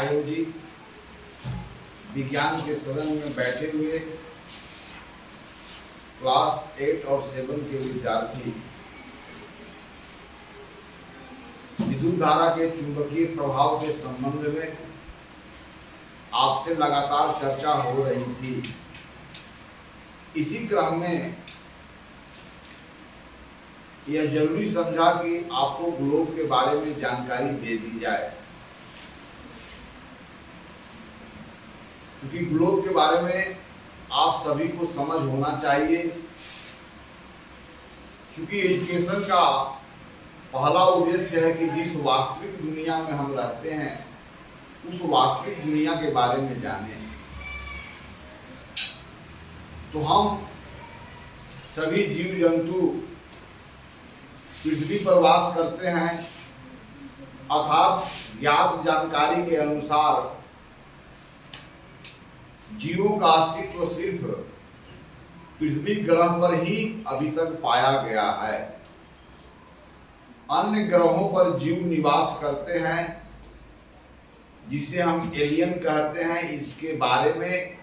आयोजित विज्ञान के सदन में बैठे हुए क्लास 8 और 7 के विद्यार्थी विद्युत धारा के चुंबकीय प्रभाव के संबंध में आपसे लगातार चर्चा हो रही थी। इसी क्रम में यह जरूरी समझा कि आपको ग्लोब के बारे में जानकारी दे दी जाए, क्योंकि ग्लोब के बारे में आप सभी को समझ होना चाहिए। क्योंकि एजुकेशन का पहला उद्देश्य है कि जिस वास्तविक दुनिया में हम रहते हैं उस वास्तविक दुनिया के बारे में जानें। तो हम सभी जीव जंतु पृथ्वी पर वास करते हैं, अर्थात ज्ञात जानकारी के अनुसार जीवों का अस्तित्व सिर्फ पृथ्वी ग्रह पर ही अभी तक पाया गया है। अन्य ग्रहों पर जीव निवास करते हैं, जिसे हम एलियन कहते हैं। इसके बारे में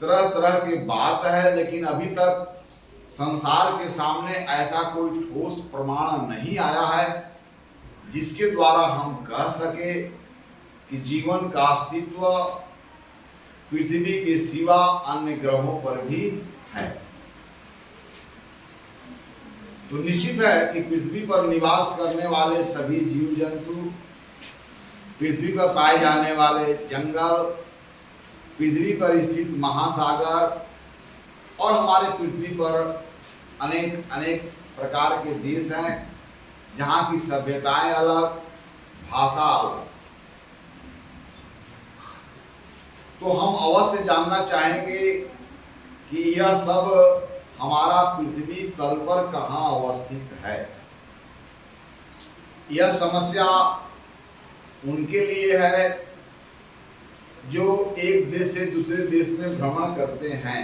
तरह तरह की बात है, लेकिन अभी तक संसार के सामने ऐसा कोई ठोस प्रमाण नहीं आया है जिसके द्वारा हम कह सके कि जीवन का अस्तित्व पृथ्वी के सिवा अन्य ग्रहों पर भी है। तो निश्चित है कि पृथ्वी पर निवास करने वाले सभी जीव जंतु, पृथ्वी पर पाए जाने वाले जंगल, पृथ्वी पर स्थित महासागर और हमारे पृथ्वी पर अनेक अनेक प्रकार के देश हैं जहाँ की सभ्यताएं अलग, भाषा अलग। तो हम अवश्य जानना चाहेंगे कि यह सब हमारा पृथ्वी तल पर कहाँ अवस्थित है। यह समस्या उनके लिए है जो एक देश से दूसरे देश में भ्रमण करते हैं।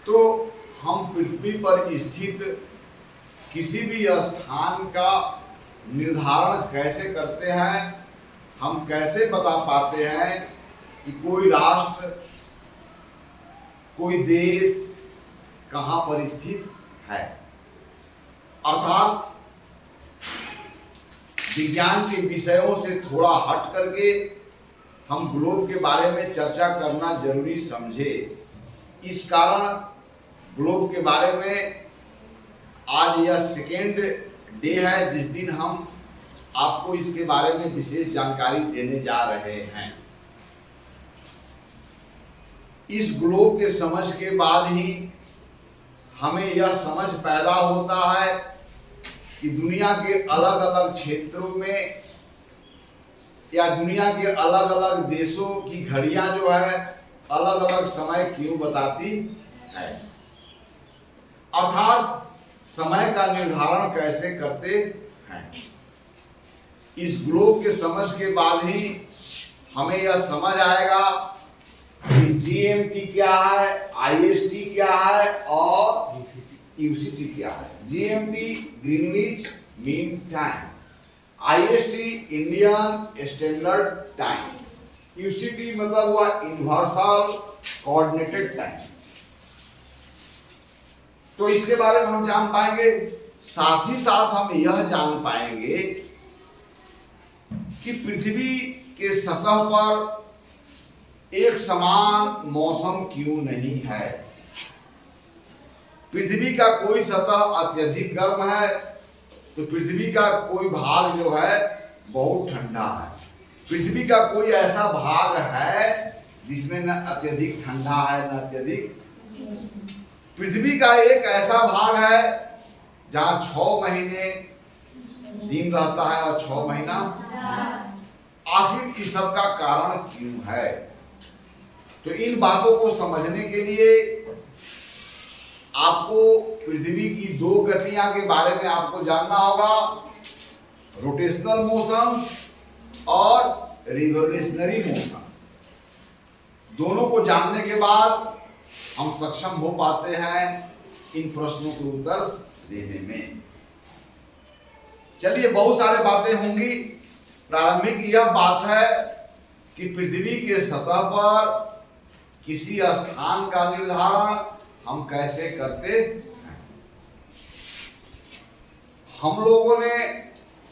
तो हम पृथ्वी पर स्थित किसी भी स्थान का निर्धारण कैसे करते हैं, हम कैसे बता पाते हैं कि कोई राष्ट्र, कोई देश कहाँ पर स्थित है। अर्थात विज्ञान के विषयों से थोड़ा हट करके हम ग्लोब के बारे में चर्चा करना जरूरी समझे। इस कारण ग्लोब के बारे में आज यह सेकेंड डे है जिस दिन हम आपको इसके बारे में विशेष जानकारी देने जा रहे हैं। इस ग्लोब के समझ के बाद ही हमें यह समझ पैदा होता है कि दुनिया के अलग अलग क्षेत्रों में या दुनिया के अलग अलग देशों की घड़ियां जो है अलग अलग समय क्यों बताती है, अर्थात समय का निर्धारण कैसे करते हैं। इस ग्लोब के समझ के बाद ही हमें यह समझ आएगा कि जीएमटी क्या है, आईएसटी क्या है और यूसीटी क्या है। GMT Greenwich mean time, IST Indian standard time, यूसीटी मतलब हुआ यूनिवर्सल कोऑर्डिनेटेड टाइम। तो इसके बारे में हम जान पाएंगे। साथ ही साथ हम यह जान पाएंगे कि पृथ्वी के सतह पर एक समान मौसम क्यों नहीं है। पृथ्वी का कोई सतह अत्यधिक गर्म है तो पृथ्वी का कोई भाग जो है बहुत ठंडा है। पृथ्वी का कोई ऐसा भाग है जिसमें न अत्यधिक ठंडा है न अत्यधिक। पृथ्वी का एक ऐसा भाग है जहां 6 महीने दिन रहता है और 6 महीना। आखिर इस सब का कारण क्यों है? तो इन बातों को समझने के लिए आपको पृथ्वी की 2 गतियां के बारे में आपको जानना होगा, रोटेशनल मोशन और रिवोल्यूशनरी मोशन। दोनों को जानने के बाद हम सक्षम हो पाते हैं इन प्रश्नों के उत्तर देने में। चलिए, बहुत सारे बातें होंगी। प्रारंभिक यह बात है कि पृथ्वी के सतह पर किसी स्थान का निर्धारण हम कैसे करते हैं। हम लोगों ने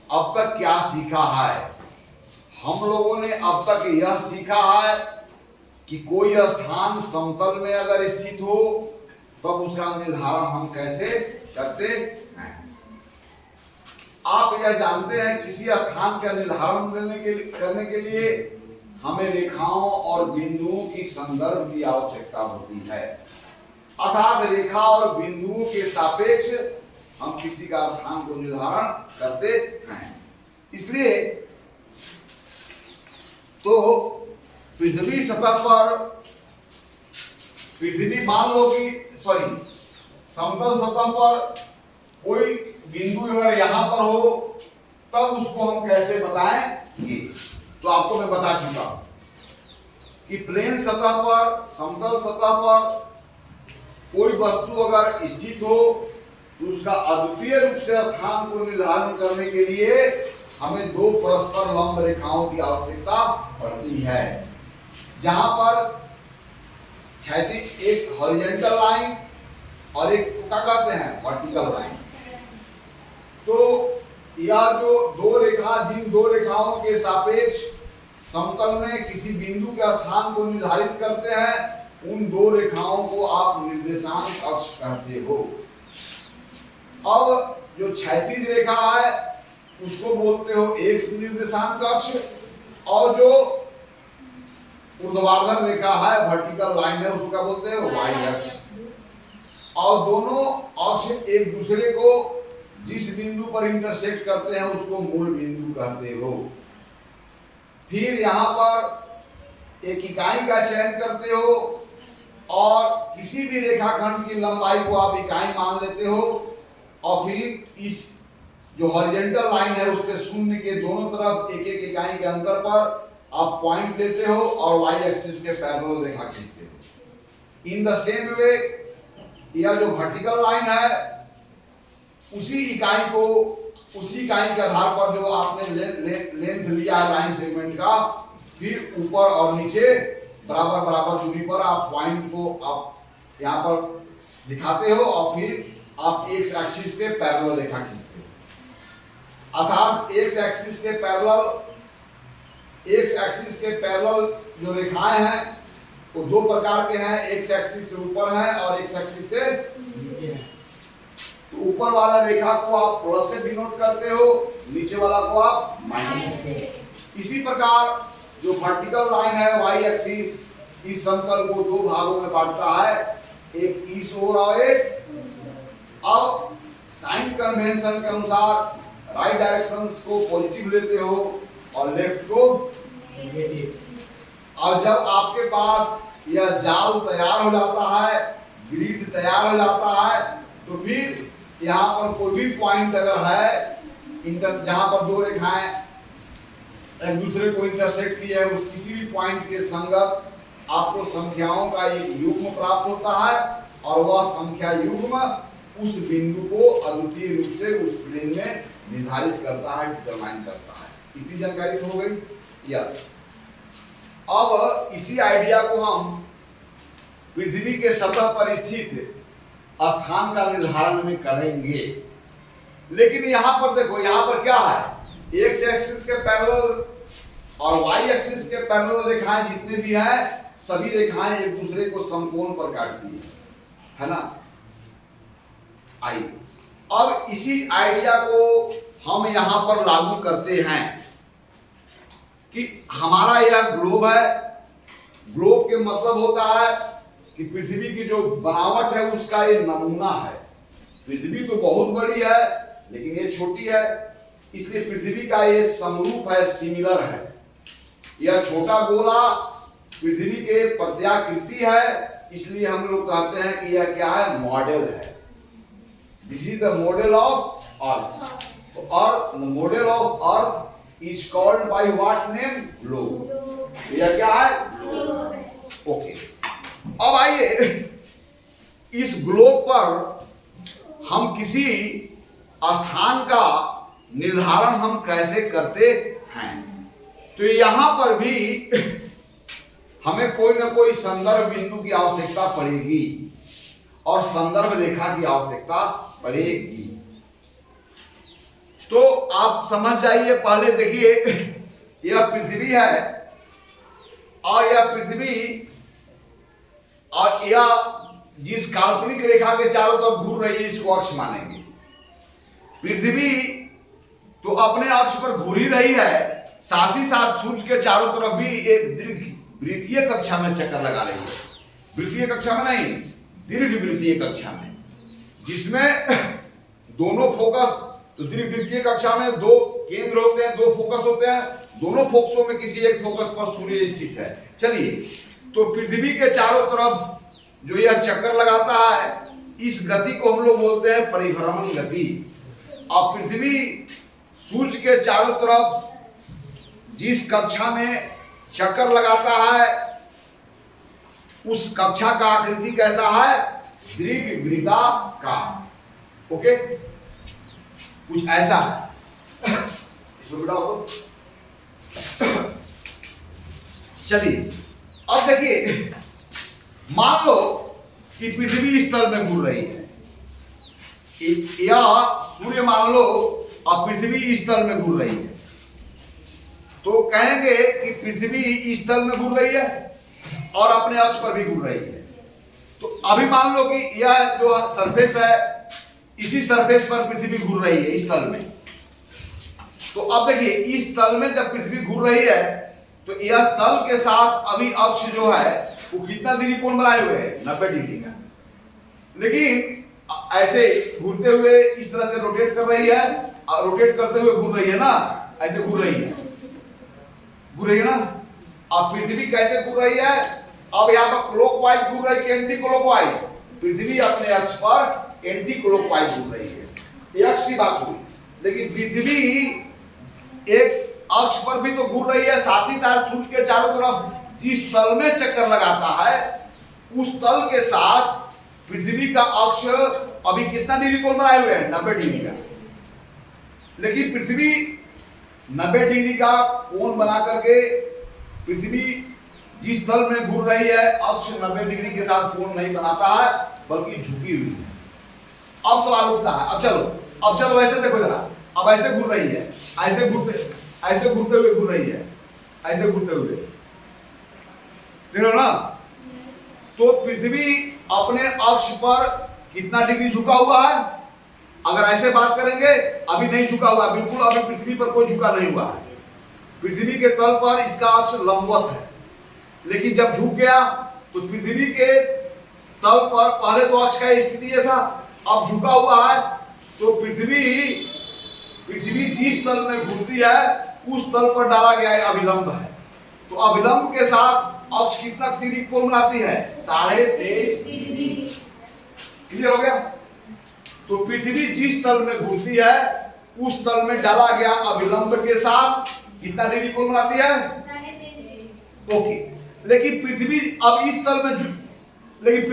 अब तक क्या सीखा है? हम लोगों ने अब तक यह सीखा है कि कोई स्थान समतल में अगर स्थित हो तब उसका निर्धारण हम कैसे करते हैं। आप यह जानते हैं किसी स्थान का निर्धारण करने के लिए हमें रेखाओं और बिंदुओं की संदर्भ की आवश्यकता होती है। अर्थात रेखा और बिंदुओं के सापेक्ष हम किसी का स्थान को निर्धारण करते हैं। इसलिए तो पृथ्वी सतह पर मान लो कि समतल सतह पर कोई बिंदु अगर यहां पर हो तब उसको हम कैसे बताएंगे। तो आपको मैं बता चुका कि प्लेन सतह पर, समतल सतह पर कोई वस्तु अगर स्थित हो तो उसका अद्वितीय रूप से स्थान को निर्धारण करने के लिए हमें दो परस्पर लंब रेखाओं की आवश्यकता पड़ती है। जहां पर क्षैतिज एक हॉरिजॉन्टल लाइन और एक क्या कहते हैं वर्टिकल लाइन। तो यह जो जिन दो रेखाओं के सापेक्ष समतल में किसी बिंदु के स्थान को निर्धारित करते हैं, उन दो रेखाओं को आप निर्देशांक अक्ष कहते हो। अब जो क्षैतिज रेखा है उसको बोलते हो एक्स निर्देशांक अक्ष, और जो ऊर्ध्वाधर रेखा है, वर्टिकल लाइन है, उसको क्या बोलते हो वाई अक्ष। और दोनों अक्ष एक दूसरे को जिस बिंदु पर इंटरसेक्ट करते हैं उसको मूल बिंदु कहते हो। फिर यहाँ पर एक इकाई का चयन करते हो और किसी भी रेखाखंड की लंबाई को आप इकाई मान लेते हो, और फिर इस जो हॉरिजॉन्टल लाइन है उसके शून्य के दोनों तरफ एक एक इकाई के अंतर पर आप पॉइंट लेते हो और वाई एक्सिस के पैरेलल रेखा खींचते हो। इन द सेम वे यह जो वर्टिकल लाइन है उसी इकाई के आधार पर जो आपने लेंथ लिया है लाइन सेगमेंट का, फिर ऊपर और नीचे बराबर दूरी पर आप पॉइंट को आप यहाँ पर दिखाते हो और फिर आप एक्स एक्सिस के पैरेलल रेखा खींचते हो। अर्थात एक्स एक्सिस के पैरेलल जो रेखाएं हैं वो दो प्रकार के हैं, एक्स एक्सिस से ऊपर है और एक्स एक्सिस से नीचे है। तो ऊपर वाला रेखा को आप प्लस से डिनोट करते हो, नीचे वाला को आप माइनस से। इसी प्रकार जो वर्टिकल लाइन है वाई एक्सिस इस समतल को दो भागों में बांटता है, एक ईस्ट ओर और एक। अब साइन कन्वेंशन के अनुसार राइट डायरेक्शंस को पॉजिटिव लेते हो और लेफ्ट को नेगेटिव। और जब आपके पास यह जाल तैयार हो जाता है, ग्रिड तैयार हो जाता है, तो फिर यहाँ पर कोई भी पॉइंट अगर है जहां पर दो रेखाएं एक दूसरे को इंटरसेक्ट किए है, उस किसी भी पॉइंट के संगत आपको संख्याओं का एक युग्म प्राप्त होता है और वह संख्या युग्म उस बिंदु को अद्वितीय रूप से उस प्लेन में निर्धारित करता है, डिटरमाइन करता है। इतनी जानकारी तो हो गई। यस, अब इसी आइडिया को हम पृथ्वी के सतह पर स्थित स्थान का निर्धारण में करेंगे। लेकिन यहां पर देखो, यहां पर क्या है, एक्स एक्सिस के पैरेलल और वाई एक्सिस के पैरेलल रेखाएं जितने भी हैं सभी रेखाएं एक दूसरे को समकोण पर काटती है ना। आइए अब इसी आइडिया को हम यहां पर लागू करते हैं कि हमारा यह ग्लोब है। ग्लोब के मतलब होता है कि पृथ्वी की जो बनावट है उसका ये नमूना है। पृथ्वी तो बहुत बड़ी है लेकिन ये छोटी है, इसलिए पृथ्वी का ये समरूप है, सिमिलर है। यह छोटा गोला पृथ्वी के प्रत्याकृति है, इसलिए हम लोग कहते हैं कि यह क्या है, मॉडल है। This is the model of earth. तो earth, the model of earth is called by what name, globe. यह क्या है, ग्लोब। ओके, अब आइए इस ग्लोब पर हम किसी स्थान का निर्धारण हम कैसे करते हैं। तो यहां पर भी हमें कोई ना कोई संदर्भ बिंदु की आवश्यकता पड़ेगी और संदर्भ रेखा की आवश्यकता पड़ेगी। तो आप समझ जाइए, पहले देखिए यह पृथ्वी है और यह पृथ्वी और यह जिस काल्पनिक रेखा के चारों तरफ घूर रही है इसको अक्ष मानेंगे। पृथ्वी तो अपने अक्ष पर घूर ही रही है, साथ ही साथ सूर्य के चारों तरफ भी एक दीर्घ वृत्तीय कक्षा में चक्कर लगा रही है। वृत्तीय कक्षा में नहीं, दीर्घ वृत्तीय कक्षा में, जिसमें दोनों फोकस, तो दीर्घ वृत्तीय कक्षा में दो केंद्र होते हैं, दो फोकस होते हैं, दोनों फोकसों में किसी एक फोकस पर सूर्य स्थित है। चलिए, तो पृथ्वी के चारों तरफ जो यह चक्कर लगाता है इस गति को हम लोग बोलते हैं परिभ्रमण गति। और पृथ्वी सूर्य के चारों तरफ जिस कक्षा में चक्कर लगाता है उस कक्षा का आकृति कैसा है? दीर्घवृत्ताकार। ओके, कुछ ऐसा है। चलिए, अब देखिए, मान लो कि पृथ्वी इस तल में घूर रही है, या सूर्य मान लो और पृथ्वी इस तल में घूर रही है, तो कहेंगे कि पृथ्वी इस तल में घूर रही है और अपने अक्ष पर भी घूर रही है। तो अभी मान लो कि यह जो सरफेस है इसी सरफेस पर पृथ्वी घूर रही है इस तल में। तो अब देखिए, इस तल में जब पृथ्वी घूर रही है तो यह तल के साथ अभी अक्ष जो है वो कितना डिग्री कोण बनाए हुए है? 90 डिग्री का। लेकिन ऐसे घूरते हुए इस तरह से रोटेट कर रही है और रोटेट करते हुए घूर रही है ना, ऐसे घूर रही है ना। अब पृथ्वी कैसे घूर रही है? अब यहाँ पर क्लॉकवाइज घूर रही है, एंटी क्लॉकवाइज। पृथ्वी अपने अक्ष पर एंटी क्लॉकवाइज घूर रही है, ये अक्ष की बात हुई। लेकिन पृथ्वी एक अक्ष पर भी तो घूर रही है, साथ ही साथ सूर्य के चारों तरफ जिस तल में चक्कर लगाता है उस तल के साथ पृथ्वी का अक्ष अभी कितना डिग्री कोण बनाए हुए हैं? 90 डिग्री का। लेकिन पृथ्वी 90 डिग्री का कोण बना करके पृथ्वी जिस तल में घूर रही है अक्ष 90 डिग्री के साथ कोण नहीं बनाता है, बल्कि झुकी हुई है। अब सवाल उठता है, अब चलो ऐसे देखो जरा, अब ऐसे घूर रही है, ऐसे घूरते हुए घूर रही है, ऐसे घूरते हुए, देख रहे हो ना। तो पृथ्वी अपने अक्ष पर कितना डिग्री झुका हुआ है? अगर ऐसे बात करेंगे, अभी नहीं झुका हुआ, बिल्कुल अभी पृथ्वी पर कोई झुका नहीं हुआ है। पृथ्वी के तल पर इसका अक्ष लंबवत है, लेकिन जब झुक गया तो पृथ्वी के तल पर पहले तो अक्ष का स्थिति यह था, अब झुका हुआ है। तो पृथ्वी जिस तल में घूमती है उस तल पर डाला गया है अभिलंब है। तो अभिलंब के साथ अक्ष कितना डिग्री कोण बनाती है? 23.5 डिग्री। क्लियर हो गया? तो पृथ्वी जिस तल में घूमती है उस तल में डाला गया अभिलंब के साथ कितना डिग्री कोण बनाती है? 3.5। ओके, लेकिन पृथ्वी अब इस तल में लेकिन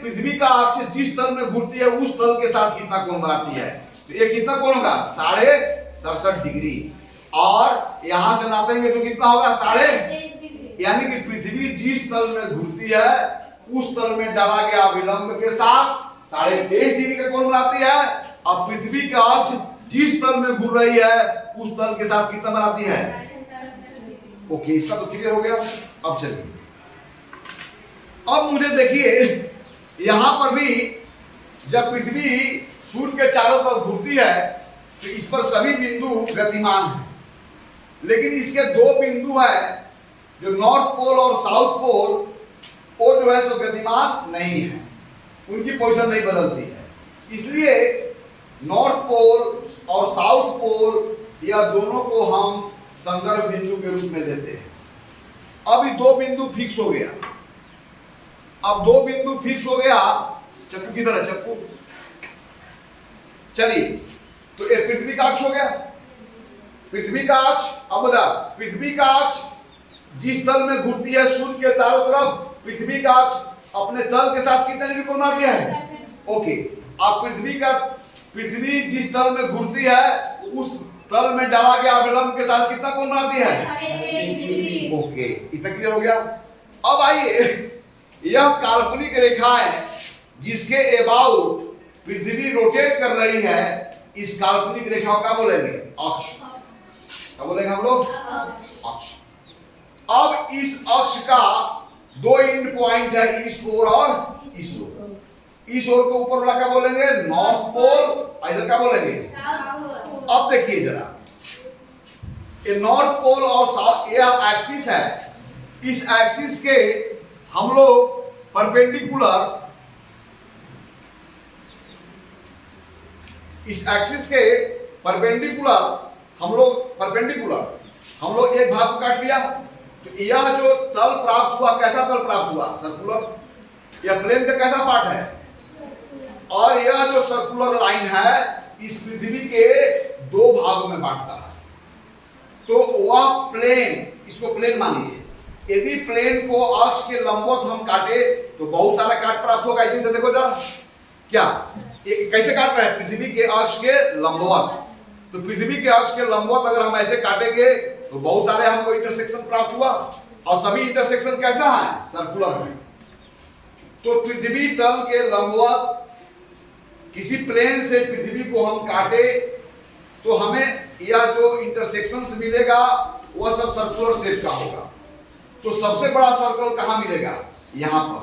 पृथ्वी का अक्ष जिस तल में घूमती है उस तल के साथ कितना कोण बनाती है? तो ये कितना कोण होगा? 67.5 डिग्री। और यहां से नापेंगे तो कितना होगा? 23.5 डिग्री। यानी कि पृथ्वी जिस तल में घूमती है उस तल में डाला गया अभिलंब के साथ 23.5 डिग्री का कोण बनाती है। अब पृथ्वी का अक्ष जिस तल में घूम रही है उस तल के साथ कितना बनाती है? ओके, इसका तो क्लियर हो गया। अब चलिए, अब मुझे देखिए, यहां पर भी जब पृथ्वी सूर्य के चारों तरफ घूमती है तो इस पर सभी बिंदु गतिमान हैं, लेकिन इसके दो बिंदु हैं जो नॉर्थ पोल और साउथ पोल, वो जो है सो गतिमान नहीं है, उनकी पोजीशन नहीं बदलती है। इसलिए नॉर्थ पोल और साउथ पोल यह दोनों को हम संदर्भ बिंदु के रूप में लेते हैं। अब ये दो बिंदु फिक्स हो गया। अब दो बिंदु फिक्स हो गया, चक्कू की तरह चक्कू। चलिए, तो ये पृथ्वी का अक्ष हो गया। पृथ्वी का अक्ष, अब बता, पृथ्वी का अक्ष जिस तल में घूमती है सूर्य के चारों तरफ, पृथ्वी का अक्ष अपने तल के साथ कितने डिग्री कोण बनाती है? ओके, अब पृथ्वी जिस तल में घूमती है उस तल में डाला गया अभिलंब के साथ कितना कोण बनाती है? ओके, इतना क्लियर हो गया। अब आइए, यह काल्पनिक रेखा है जिसके अबाउट पृथ्वी रोटेट कर रही है, इस काल्पनिक रेखा को क्या बोलेंगे? अक्ष। क्या बोलेंगे हम लोग? अक्ष। अब इस अक्ष का दो एंड पॉइंट है, इस ओर और इस ओर। इस ओर को ऊपर वाला क्या बोलेंगे? North pole. इधर क्या बोलेंगे? अब देखिए जरा, ये नॉर्थ पोल और साउथ, यह एक्सिस है। इस एक्सिस के हम लोग परपेंडिकुलर, इस एक्सिस के परपेंडिकुलर हम लोग एक भाग को काट लिया, तो यह जो तल प्राप्त हुआ, कैसा तल प्राप्त हुआ? सर्कुलर। यह प्लेन का कैसा पार्ट है? और यह जो सर्कुलर लाइन है इस पृथ्वी के दो भागों में बांटता है, तो वह प्लेन, इसको प्लेन मानिए। यदि प्लेन को अक्ष के लंबवत हम काटे तो बहुत सारा काट प्राप्त होगा। इसी से देखो जरा, क्या ये कैसे काट रहे हैं? पृथ्वी के अक्ष के लंबवत। तो पृथ्वी के अक्ष के लंबवत अगर हम ऐसे काटेंगे तो बहुत सारे हमको इंटरसेक्शन प्राप्त हुआ, और सभी इंटरसेक्शन कैसा है? सर्कुलर है। तो पृथ्वी तल के लंबवत किसी प्लेन से पृथ्वी को हम काटे तो हमें यह जो इंटरसेक्शन मिलेगा वह सब सर्कुलर शेप का होगा। तो सबसे बड़ा सर्कल कहां मिलेगा? यहां पर।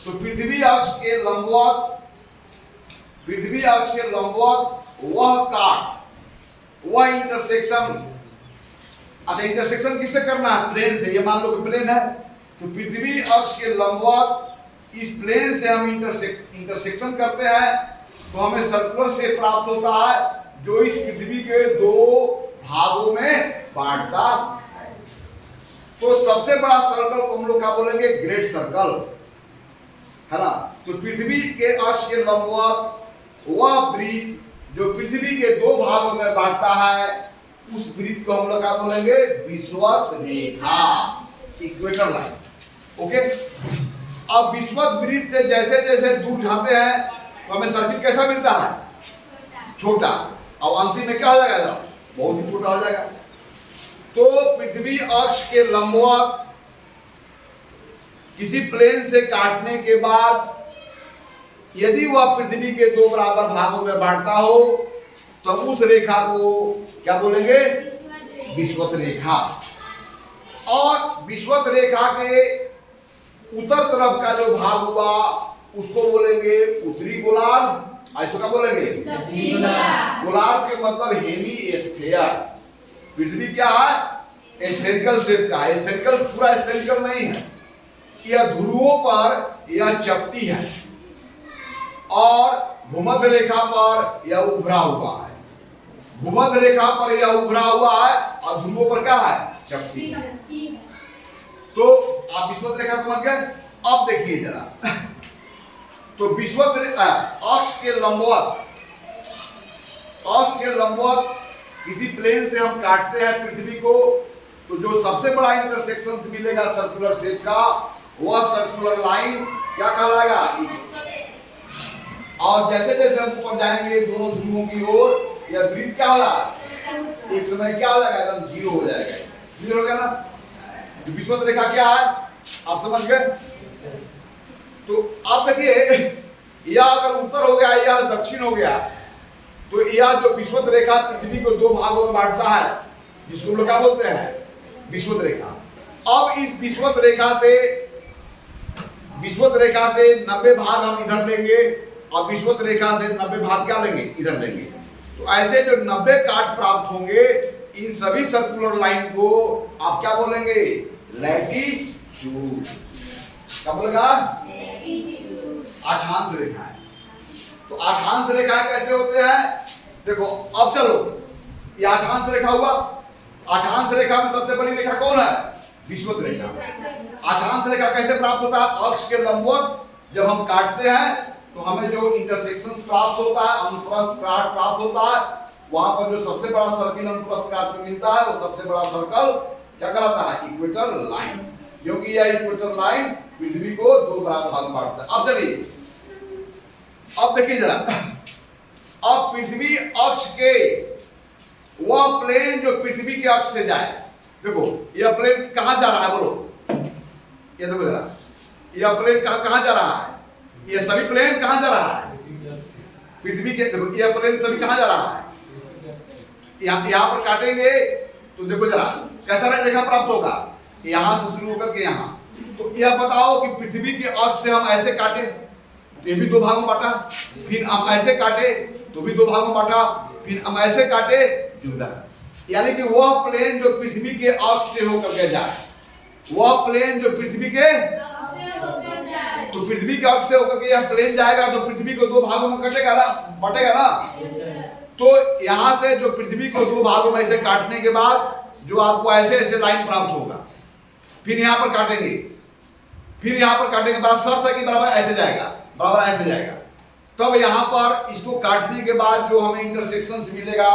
तो पृथ्वी अक्ष के लंबवत वह काट, वह इंटरसेक्शन। अच्छा, इंटरसेक्शन किससे करना है? प्लेन से। ये मान लो कि प्लेन है, तो पृथ्वी अक्ष के लंबवत इस प्लेन से हम इंटरसेक्शन करते हैं तो हमें सर्कुलर शेप प्राप्त होता है, जो इस पृथ्वी के दो भागों में बांटता है। तो सबसे बड़ा सर्कल को हम लोग क्या बोलेंगे? ग्रेट सर्कल, है ना। तो पृथ्वी के अक्ष के लंबवत वह वृत्त जो पृथ्वी के दो भागों में बांटता है, उस वृत्त को हम लोग क्या बोलेंगे? विषुवत रेखा, इक्वेटर लाइन। ओके। अब विषुवत वृत्त से जैसे जैसे दूर जाते हैं तो हमें सर्किल कैसा मिलता है? छोटा। अब अंतिम में क्या हो जाएगा? बहुत ही छोटा हो जाएगा। तो पृथ्वी अक्ष के लंबवत किसी प्लेन से काटने के बाद यदि वह पृथ्वी के दो बराबर भागों में बांटता हो तो उस रेखा को क्या बोलेंगे? विषुवत रेखा। और विषुवत रेखा के उत्तर तरफ का जो भाग हुआ उसको बोलेंगे उत्तरी गोलार्ध। ऐसा क्या बोलेंगे? गोलार्ध के मतलब हेमी स्फीयर। पृथ्वी क्या है? स्फेरिकल शेप का है। स्फेरिकल पूरा स्फेरिकल नहीं है, यह ध्रुवों पर यह चपटी है और भूमध्य रेखा पर यह उभरा हुआ है। भूमध्य रेखा पर यह उभरा हुआ है और ध्रुवों पर क्या है? चपटी। तो आप विषुवत रेखा समझ गए। अब देखिए जरा, तो विषुवत अक्ष के लंबवत किसी प्लेन से हम काटते हैं पृथ्वी को, तो जो सबसे बड़ा इंटरसेक्शन मिलेगा सर्कुलर शेप का, वह सर्कुलर लाइन क्या कहलाएगा? और जैसे जैसे हम ऊपर जाएंगे दोनों ध्रुवों की ओर, यह वृत्त क्या होगा? एक समय क्या हो जाएगा? एकदम जीरो हो जाएगा। क्लियर हो गया ना? विषुवत रेखा क्या है आप समझ गए। तो आप देखिए, यह अगर उत्तर हो गया, यह दक्षिण हो गया, तो यह जो विषुवत रेखा पृथ्वी को दो भागों में बांटता है, जिसको हम लोग क्या बोलते हैं? विषुवत रेखा। अब इस विषुवत रेखा से 90 भाग हम इधर लेंगे और विषुवत रेखा से 90 भाग क्या लेंगे? इधर लेंगे। तो ऐसे जो 90 काट प्राप्त होंगे, इन सभी सर्कुलर लाइन को आप क्या बोलेंगे? लैटिट्यूड। क्या बोलेगा? अक्षांश रेखा है। तो अक्षांश रेखा कैसे होते हैं? देखो, अब चलो, ये अक्षांश रेखा हुआ। अक्षांश रेखा में सबसे बड़ी रेखा कौन है? विषुवत रेखा। अक्षांश रेखा कैसे प्राप्त होता है? अक्ष के लंबवत जब हम काटते हैं तो हमें जो इंटरसेक्शन प्राप्त होता है, अनुप्रस्थ काट प्राप्त होता है, वहां पर जो सबसे बड़ा सर्किल अनुप्रस्थ काट में मिलता है, वो सबसे बड़ा सर्कल क्या कहलाता है? Equator line. क्योंकि यह इक्वेटर लाइन पृथ्वी को दो बराबर भाग में बांटता है। अब चलिए, अब देखिए जरा, अब पृथ्वी अक्ष के वह प्लेन जो पृथ्वी के अक्ष से जाए। देखो यह प्लेन कहां जा रहा है, बोलो ये देखो जरा, यह प्लेन कहां जा रहा है, ये सभी प्लेन कहां जा रहा है, पृथ्वी के। देखो यह प्लेन सभी कहां जा रहा है, यहां पर काटेंगे तो देखो जरा कैसा रेखा प्राप्त होगा, यहां से शुरू होकर के यहां। तो यह बताओ कि पृथ्वी के अक्ष से हम ऐसे काटे तो ये भी दो भागों में बांटा, फिर हम ऐसे काटे तो भी दो भागों में बांटा, फिर हम ऐसे काटे जुड़ा। यानी कि वह प्लेन जो पृथ्वी के अक्ष से होकर के जाए, वह प्लेन जो पृथ्वी के तो पृथ्वी के अक्ष से होकर के यह प्लेन जाएगा तो पृथ्वी को दो भागों में कटेगा ना, बटेगा ना। तो यहां से जो पृथ्वी को दो भागों में ऐसे काटने के बाद जो आपको ऐसे ऐसे लाइन प्राप्त होगा, फिर यहां पर काटेंगे, फिर यहां पर काटेंगे, बड़ा शर्त है कि बराबर ऐसे जाएगा, बराबर ऐसे जाएगा। तब यहां पर इसको काटने के बाद जो हमें इंटरसेक्शन मिलेगा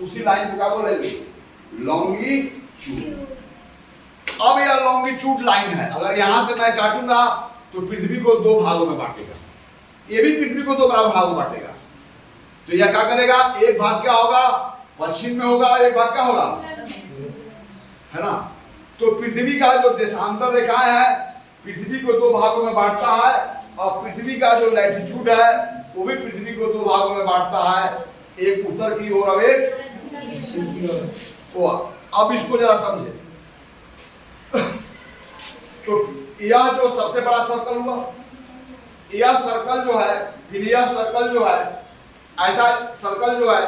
उसी लाइन को क्या बोलेंगे, लॉन्गिट्यूड। अब यह लॉन्गिट्यूड लाइन है, अगर यहां से मैं काटूंगा तो पृथ्वी को दो भागों में बांटेगा, ये भी पृथ्वी को दो बराबर भागों में बांटेगा। तो यह क्या करेगा, एक भाग क्या होगा पश्चिम में होगा, एक भाग क्या होगा, है ना। तो पृथ्वी का जो देशांतर रेखाएं है पृथ्वी को दो भागों में बांटता है, और पृथ्वी का जो लैटिट्यूड है वो भी पृथ्वी को दो भागों में बांटता है, एक उत्तर की ओर और एक। अब इसको जरा समझे। तो यह जो सबसे बड़ा सर्कल हुआ, यह सर्कल जो है, फिर यह सर्कल जो है, ऐसा सर्कल जो है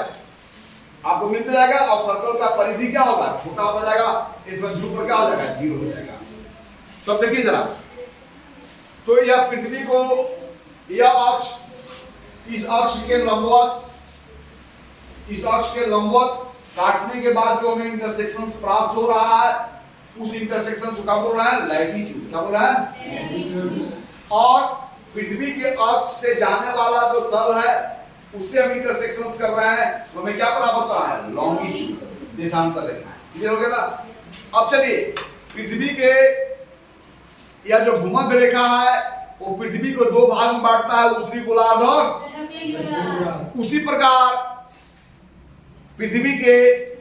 आपको मिलता जाएगा, और सर्कल का परिधि क्या होगा, छोटा होता जाएगा, इस वस्तु पर क्या हो जाएगा, जीरो हो जाएगा। तो अब देखिए जरा, तो यह पृथ्वी को यह अक्ष इस अक्ष के लंबवत, इस अक्ष के लंबवत काटने के बाद जो हमें इंटरसेक्शन प्राप्त हो रहा है उस इंटरसेक्शन को क्या बोल रहा है, लैटिट्यूड। क्या बोल रहा है, और पृथ्वी के अक्ष से जाने वाला जो तल है उससे हम इंटरसेक्शंस कर रहे हैं तो हमें क्या प्राप्त होता है, लॉन्गिट्यूड, देशांतर रेखा। क्लियर हो गया ना। अब चलिए पृथ्वी के यह जो भूमध्य रेखा है वो पृथ्वी को दो भाग में बांटता है, उत्तरी गोलार्ध और उसी प्रकार पृथ्वी के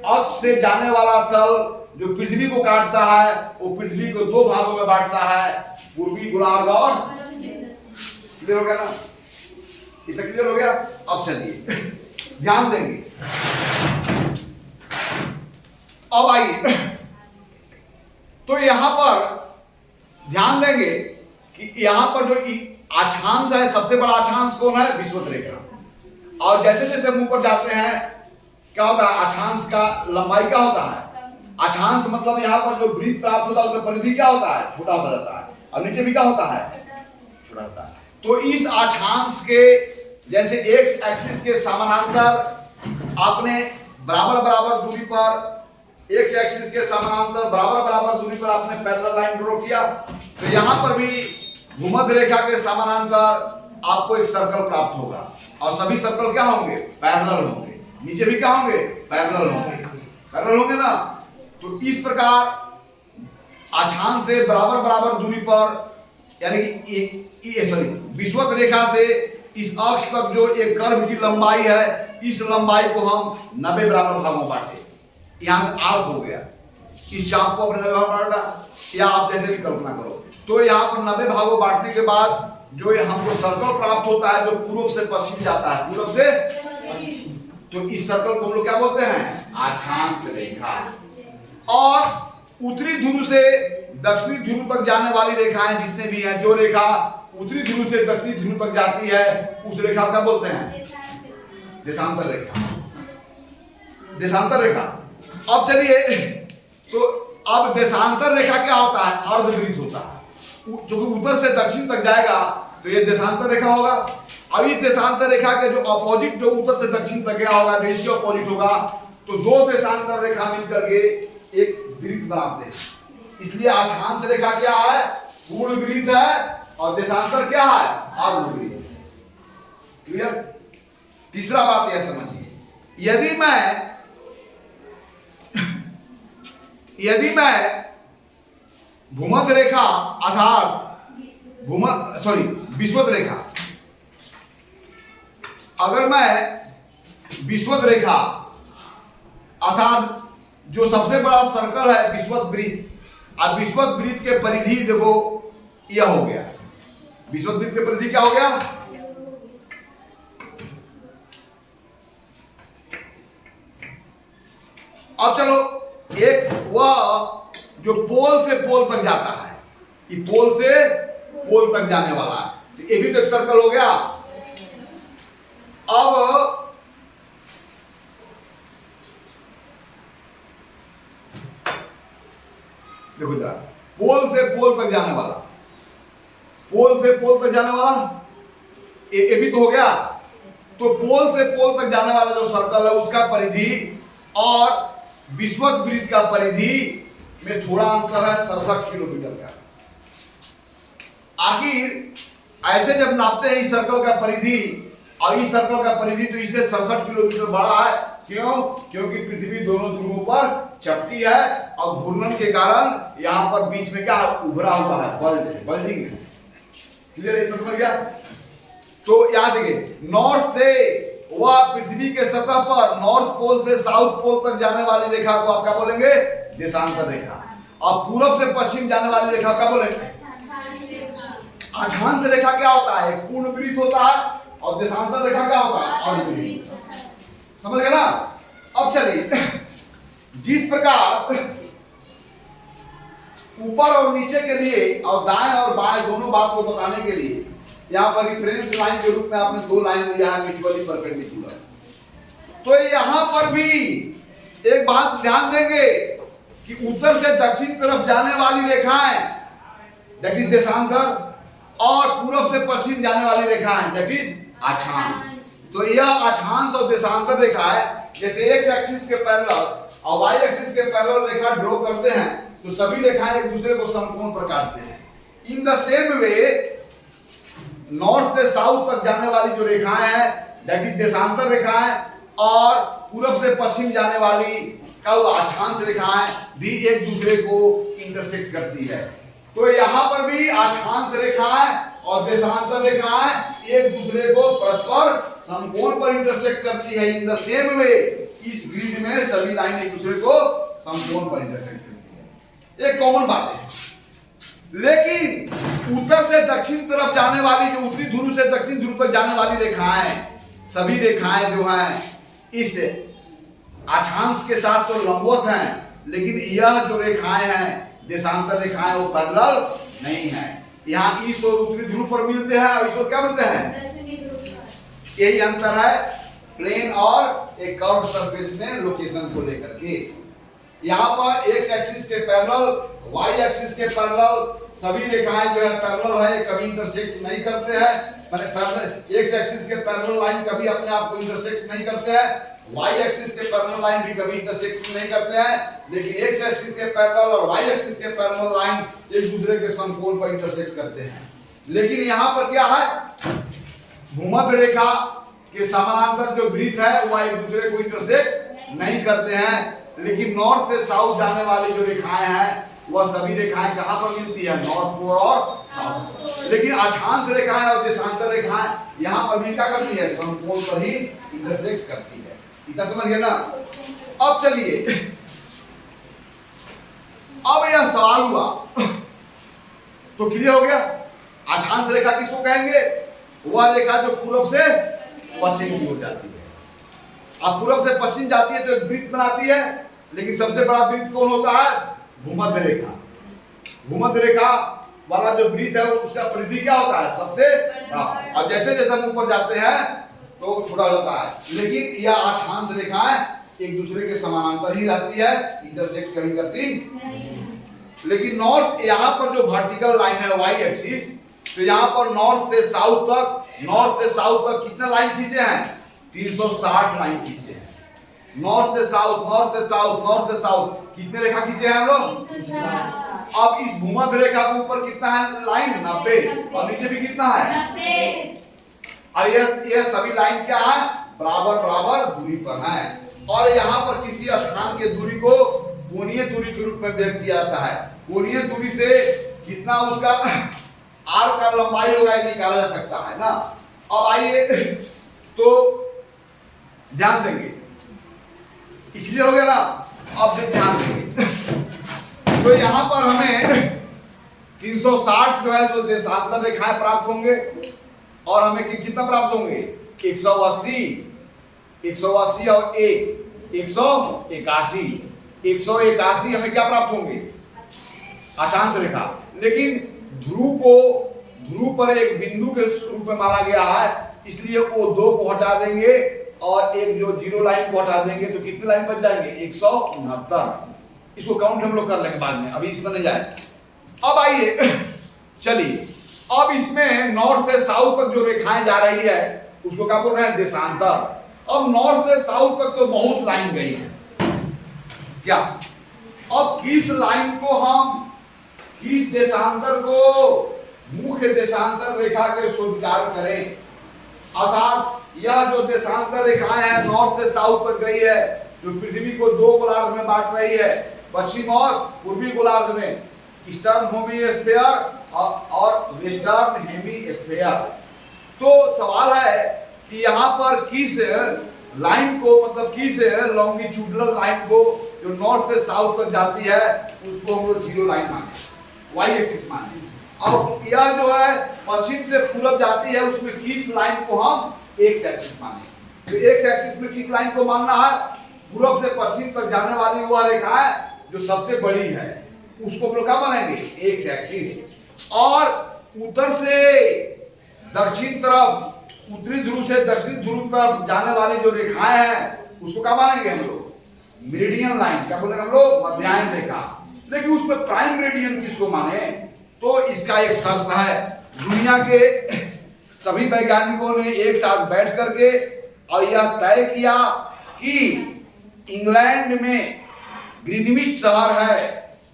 अक्ष से जाने वाला तल जो पृथ्वी को काटता है वो पृथ्वी को दो भागों में बांटता है, पूर्वी गोलार्ध और। क्लियर हो गया ना, इतना क्लियर हो गया। अब चलिए ध्यान देंगे, अब आइए तो यहां पर ध्यान देंगे कि यहां पर जो अक्षांश है, सबसे बड़ा अक्षांश कौन है, विषुवत रेखा। और जैसे जैसे मुंह पर जाते हैं क्या होता है, अक्षांश का लंबाई क्या होता है, अक्षांश मतलब यहाँ पर जो वृत्त प्राप्त होता है उसका परिधि क्या होता है, छोटा होता जाता है, और नीचे भी क्या होता है, छोटा होता है। तो इस अक्षांश के जैसे एक्स एक्सिस के समानांतर आपने बराबर बराबर दूरी पर, एक्स एक्सिस के समानांतर बराबर बराबर दूरी पर आपने पैरेलल लाइन ड्रॉ किया, तो यहां पर भी भूमध्य रेखा के समानांतर आपको एक सर्कल प्राप्त होगा, और सभी सर्कल क्या होंगे, पैरेलल होंगे, नीचे भी क्या होंगे, पैरेलल होंगे, पैरेलल होंगे ना। तो इस प्रकार अक्षांश से बराबर बराबर दूरी पर, यानी कि सॉरी विषुवत रेखा से इस अक्ष तक जो एक कर्व की लंबाई है, इस लंबाई को हम 90 बराबर भागों में बांटे। यहां से आर्क हो गया, इस चाप को अपने 90 भागों में बांटा, या आप जैसे भी कल्पना करो। तो यहाँ पर 90 भागों बांटने के बाद जो हमको सर्कल प्राप्त होता है जो पूर्व से पश्चिम जाता है, पूर्व से, तो इस सर्कल को हम लोग क्या बोलते हैं, अक्षांश रेखा। और उत्तरी ध्रुव से दक्षिणी ध्रुव तक जाने वाली रेखाएं जितने भी हैं, जो रेखा उत्तरी ध्रुव से दक्षिणी ध्रुव तक जाती है उस रेखा को क्या बोलते हैं, देशांतर रेखा, देशांतर रेखा। अब चलिए, तो अब देशांतर रेखा क्या होता है, अर्धवृत्त होता है, जो उत्तर से दक्षिण तक जाएगा तो ये देशांतर रेखा होगा। अब इस देशांतर रेखा के जो अपोजिट, जो उत्तर से दक्षिण तक गया होगा, जो इसके अपोजिट होगा, तो दो देशांतर रेखा मिलकर के एक वृत्त बनाते हैं। इसलिए अक्षांश रेखा क्या है, पूर्ण वृत्त है, और देशांतर क्या है, अर्धवृत्त। क्लियर। तीसरा बात यह समझिए, यदि मैं भूमध्य रेखा अर्थात विषुवत रेखा, अगर मैं विषुवत रेखा अर्थात जो सबसे बड़ा सर्कल है विषुवत वृत्त। अब विषुवत वृत्त के परिधि देखो यह हो गया, विषुवत वृत्त के परिधि क्या हो गया? अब चलो एक वह जो पोल से पोल तक जाता है, ये पोल से पोल तक जाने वाला है, तो ये भी तो एक सर्कल हो गया। अब देखो जरा, पोल से पोल तक जाने वाला, पोल से पोल तक जाने वाला ये भी तो हो गया। तो पोल से पोल तक जाने वाला जो सर्कल है उसका परिधि और विषुवत वृत्त का परिधि में थोड़ा अंतर है, 67 किलोमीटर का। आखिर ऐसे जब नापते हैं इस सर्कल का परिधि और इस सर्कल का परिधि, तो इसे 67 किलोमीटर बड़ा है। क्यों? क्योंकि पृथ्वी दोनों ध्रुवों पर चपटी है और घूर्णन के कारण यहां पर बीच में क्या उभरा हुआ है, बल्जिंग। क्लियर है? समझ गया? तो याद देखिए, नॉर्थ से वह पृथ्वी के सतह पर नॉर्थ पोल से साउथ पोल तक जाने वाली रेखा को आप क्या बोलेंगे? देशांतर रेखा। और पूरब से पश्चिम जाने वाली रेखा क्या बोलेंगे? अक्षांश रेखा। क्या होता है? पूर्ण वृत्त होता है। और देशांतर रेखा क्या होता है? अर्धवृत्त। समझ गए ना? अब चलिए, जिस प्रकार ऊपर और नीचे के लिए और दाएं और बाएं दोनों बात को बताने के लिए यहाँ पर रिफरेंस लाइन के रूप में आपने दो लाइन लिया है, म्यूचुअली परपेंडिकुलर। तो यहाँ पर भी एक बात ध्यान देंगे कि उत्तर से दक्षिण तरफ जाने वाली रेखाएं दैट इज देशांतर, और पूरब से पश्चिम जाने वाली रेखाएं दैट इज अक्षांश। तो यह अक्षांश और देशांतर रेखा है। जैसे एक्स एक्सिस के पैरेलल और वाई एक्सिस के पैरेलल रेखा ड्रॉ करते हैं तो सभी रेखाएं एक दूसरे को समकोण पर काटते हैं। In the same way north से साउथ तक जाने वाली जो रेखाएं हैं दैट इज देशांतर रेखाएं, और पूरब से पश्चिम जाने वाली अक्षांश रेखाएं भी एक दूसरे को इंटरसेक्ट करती है। तो यहाँ पर भी अक्षांश रेखाएं और देशांतर रेखाएं एक दूसरे को परस्पर समकोण पर इंटरसेक्ट करती है। इन द सेम वे इस ग्रिड में सभी लाइन एक दूसरे को समकोण पर इंटरसेक्ट करती है। एक कॉमन बात है। लेकिन उत्तर से दक्षिण तरफ जाने वाली, जो उत्तरी ध्रुव से दक्षिण ध्रुव तक जाने वाली रेखाएं, सभी रेखाएं जो हैं इस अक्षांश के साथ तो लंबवत हैं, लेकिन यह जो रेखाएं हैं देशांतर रेखाएं वो पैरेलल नहीं है। यहाँ ईस्ट और उत्तरी ध्रुव पर मिलते हैं और इस ओर क्या मिलते हैं? यही अंतर है प्लेन और एक कर्व सरफेस में लोकेशन को लेकर के। यहाँ पर एक्स एक्सिस के पैरेलल, वाई एक्सिस के पैरेलल सभी रेखाएं जो है पैरेलल है, कभी इंटरसेक्ट नहीं करते हैं। एक्स एक्सिस के पैरेलल लाइन कभी अपने आप को इंटरसेक्ट नहीं करते हैं, वाई एक्सिस के पैरेलल लाइन भी कभी इंटरसेक्ट नहीं करते हैं। लेकिन एक्स एक्सिस के पैरेलल और वाई एक्सिस के पैरेलल लाइन एक दूसरे के समकोण पर इंटरसेक्ट करते हैं। लेकिन यहाँ पर क्या है? भूमध्य रेखा के समानांतर जो वृत्त है वह एक दूसरे को इंटरसेक्ट नहीं करते हैं। लेकिन नॉर्थ से साउथ जाने वाली जो रेखाएं हैं वह सभी रेखाएं कहां पर मिलती है? नॉर्थ पोल और साउथ। लेकिन अक्षांश रेखाएं और देशांतर रेखाएं यहां पर भी क्या करती है? समकोण पर ही इंटरसेक्ट करती है। इतना समझ गए ना? अब चलिए, अब यह सवाल हुआ तो क्लियर हो गया। अक्षांश रेखा किसको कहेंगे? वह रेखा जो पूरब से पश्चिम की ओर जाती है। अब पूरब से पश्चिम जाती है तो एक वृत्त बनाती है, लेकिन सबसे बड़ा वृत्त कौन होता है? भूमध्य रेखा। भूमध्य रेखा वाला जो वृत्त है उसका परिधि क्या होता है? सबसे बड़ा। और जैसे जैसे हम ऊपर जाते हैं तो छोटा हो जाता है। लेकिन यह अक्षांश रेखाएं एक दूसरे के समानांतर ही रहती है, इंटरसेक्ट कभी करती नहीं। लेकिन नॉर्थ, यहाँ पर जो वर्टिकल लाइन है वाई एक्सिस, तो यहाँ पर नॉर्थ से साउथ तक कितना लाइन खींचे हैं? 360 लाइन खींचे हैं। नॉर्थ से साउथ कितने रेखा खींचे हैं हम लोग? अब इस भूमध्य रेखा के ऊपर कितना है लाइन? 90। और नीचे भी कितना है? 90। और ये सभी लाइन क्या है? बराबर दूरी पर है। और यहाँ पर किसी स्थान के दूरी को कोणीय दूरी के रूप में व्यक्त किया जाता है। कोणीय दूरी से कितना उसका आर्क का लंबाई होगा निकाला जा सकता है ना। अब आइए तो ध्यान देंगे, क्लियर हो गया ना? अब ध्यान देंगे तो यहां पर हमें 360 जो है सो देशांतर रेखाएं प्राप्त होंगे और हमें कितना प्राप्त होंगे? 180 180 और 181 181 हमें क्या प्राप्त होंगे? अक्षांश रेखा। लेकिन ध्रुव पर एक बिंदु के रूप में माना गया है, इसलिए वो 2 को हटा देंगे और एक जो जीरो लाइन को हटा देंगे तो कितने लाइन बच जाएंगे? 169। इसको काउंट हम लोग कर लेंगे बाद में, अभी इसमें नहीं जाए। अब आइए चलिए, अब इसमें नॉर्थ से साउथ तक जो रेखाएं जा रही है उसको क्या बोल रहे हैं? देशांतर। अब नॉर्थ से साउथ तक तो बहुत लाइन गई है क्या? अब किस लाइन को हम, किस देशांतर को मुख्य देशांतर रेखा के स्वीकार करें? अर्थात यह जो देशांतर रेखाएं हैं नॉर्थ से साउथ तक गई है, जो पृथ्वी को 2 गोलार्ध में बांट रही है, पश्चिम और पूर्वी गोलार्ध में, ईस्टर्न हेमिस्फीयर और वेस्टर्न हेमिस्फीयर। तो सवाल है कि यहाँ पर किस लाइन को, मतलब किस लॉन्गिट्यूडनल लाइन को जो नॉर्थ से साउथ तक जाती है उसको हम लोग जीरो लाइन माने, वाई एक्सिस माने। और यह जो है पश्चिम से पूरब जाती है उसमें किस लाइन को हम एक्स एक्सिस माने? तो एक्स एक्सिस में किस लाइन को मानना है? पूरब से पश्चिम तक जाने वाली वह रेखा है जो सबसे बड़ी है, उसको हम लोग क्या मानेंगे? X axis. और उत्तर से दक्षिण तरफ, उत्तरी ध्रुव से दक्षिण ध्रुव तरफ जाने वाली जो रेखाएं हैं उसको क्या मानेंगे हम लोग? Meridian line. क्या बोलेंगे हम लोग? मध्याह्न रेखा। लेकिन उसमें प्राइम मेरिडियन किसको माने? तो इसका एक शर्त है, दुनिया के सभी वैज्ञानिकों ने एक साथ बैठ करके और यह तय किया कि इंग्लैंड में ग्रीनविच शहर है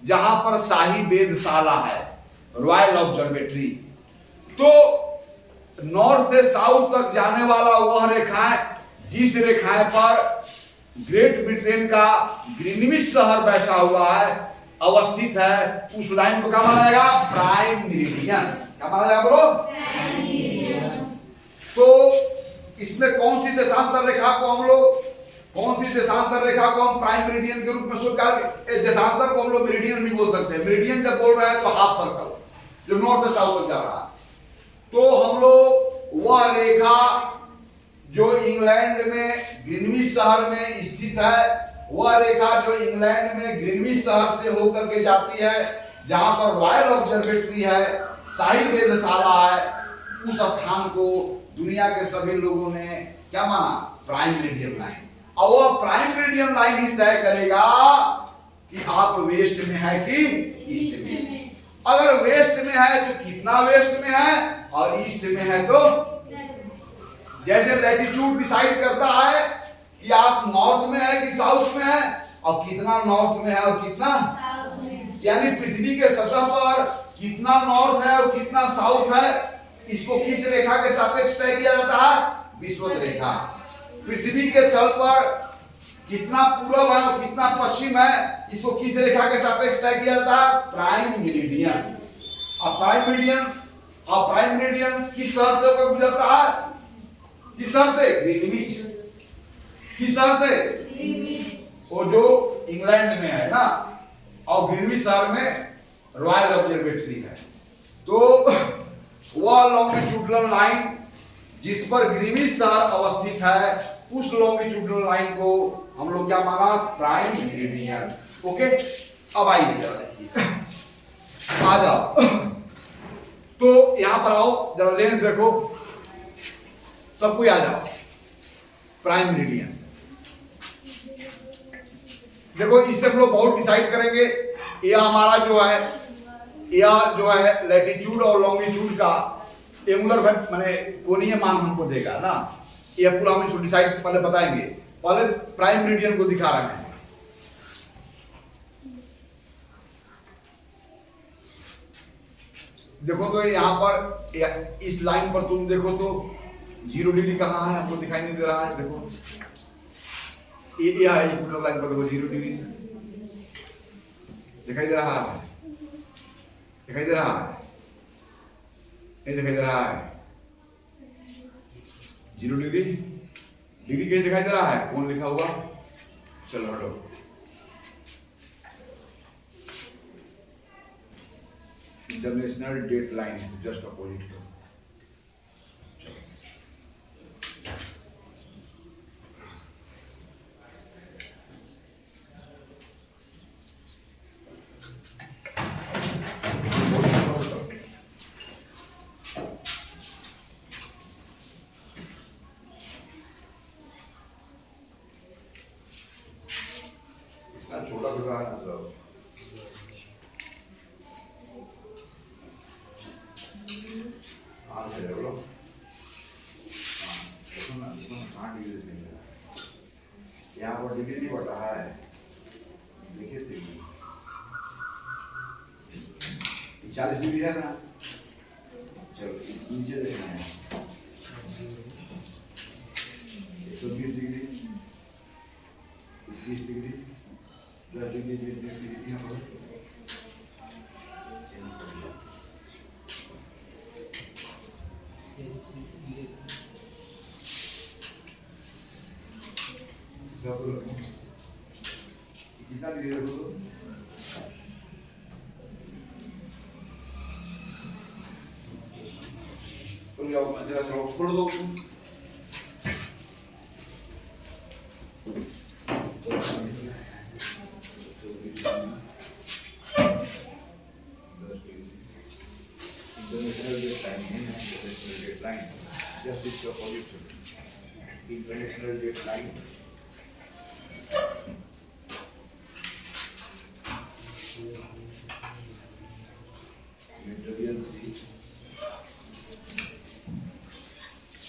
जहां पर शाही वेधशाला है, रॉयल ऑब्जर्वेटरी। तो नॉर्थ से साउथ तक जाने वाला वह रेखाएं, जिस रेखाएं पर ग्रेट ब्रिटेन का ग्रीनविच शहर बैठा हुआ है, अवस्थित है, उस लाइन को क्या माना जाएगा? Prime meridian. क्या माना जाएगा बोलो? तो इसमें कौन सी देशांतर रेखा को हम लोग, कौन सी देशांतर रेखा को हम प्राइम मेरिडियन के रूप में स्वीकार? देशांतर को हम लोग मेरिडियन नहीं बोल सकते। मेरिडियन जब बोल रहे हैं तो हाफ सर्कल जो नॉर्थ से साउथ तक जा रहा है। तो हम लोग वह रेखा जो इंग्लैंड में ग्रीनविच शहर में स्थित है, वह रेखा जो इंग्लैंड में ग्रीनविच शहर से होकर के जाती है, जहां पर रॉयल ऑब्जर्वेटरी है, शाही वेधशाला है, उस स्थान को दुनिया के सभी लोगों ने क्या माना? Prime meridian line. और वह प्राइम मेरिडियन लाइन ही तय करेगा कि आप वेस्ट में है कि ईस्ट में। अगर वेस्ट में है तो कितना वेस्ट में है, और ईस्ट में है तो, जैसे लैटिट्यूड डिसाइड करता है कि आप नॉर्थ में है कि साउथ में है, और कितना नॉर्थ में है और कितना साउथ में, यानी पृथ्वी के सतह पर कितना नॉर्थ है और कितना साउथ है, इसको किस रेखा के सापेक्ष तय किया जाता है? विषुवत रेखा। पृथ्वी के तल पर कितना पूरब है और कितना पश्चिम है, इसको किस रेखा के सापेक्ष तय किया जाता है? Prime meridian. और प्राइम मेरिडियन किस शहर से होकर गुजरता है? किस शहर से? ग्रीनविच। किस शहर से? ग्रीनविच। वो जो इंग्लैंड में है ना, और ग्रीनविच शहर में रॉयल ऑब्जर्वेटरी है। तो वह लॉन्गिट्यूडनल लाइन जिस पर ग्रीनविच शहर अवस्थित है, उस लॉन्गिट्यूडनल लाइन को हम लोग क्या माना? Prime meridian. ओके, अब आइए जरा देखिए, आ जाओ। तो यहां पर आओ, जरा लेंस देखो, सब कोई आ जाओ। प्राइम मेरिडियन देखो, इससे हम लोग बहुत डिसाइड करेंगे। यह हमारा जो है, यह जो है लैटिट्यूड और लॉन्गिट्यूड का एंगुलर माने कोणीय मान हमको देगा ना। यह पूरा हम इसको डिसाइड पहले बताएंगे। पहले प्राइम मेरिडियन को दिखा रहे हैं। देखो तो यहाँ पर इस लाइन पर तुम देखो तो 0 डिग्री कहाँ है, हमको दिखाई नहीं दे रहा है। देखो ये है इक्वेटर लाइन पर, देखो 0 डिग्री दिखाई दे रहा है, दिखाई दे रहा है, नहीं दिखाई दे रहा है। 0 डिग्री, डिग्री कहीं दिखाई दे रहा है? कौन लिखा हुआ? चलो हटो। International date line just opposite करो। छोटा छोटा है सब। यहाँ पर डिग्री नहीं बढ़ रहा है, देखिए 40 डिग्री है ना। चलो नीचे देखना है 120 डिग्री, 21 डिग्री, 10 डिग्री, 20 डिग्री यहाँ पर। कितना डिग्री रखो तो जाओ जरा चलो छोड़ दो। International date line. Material C.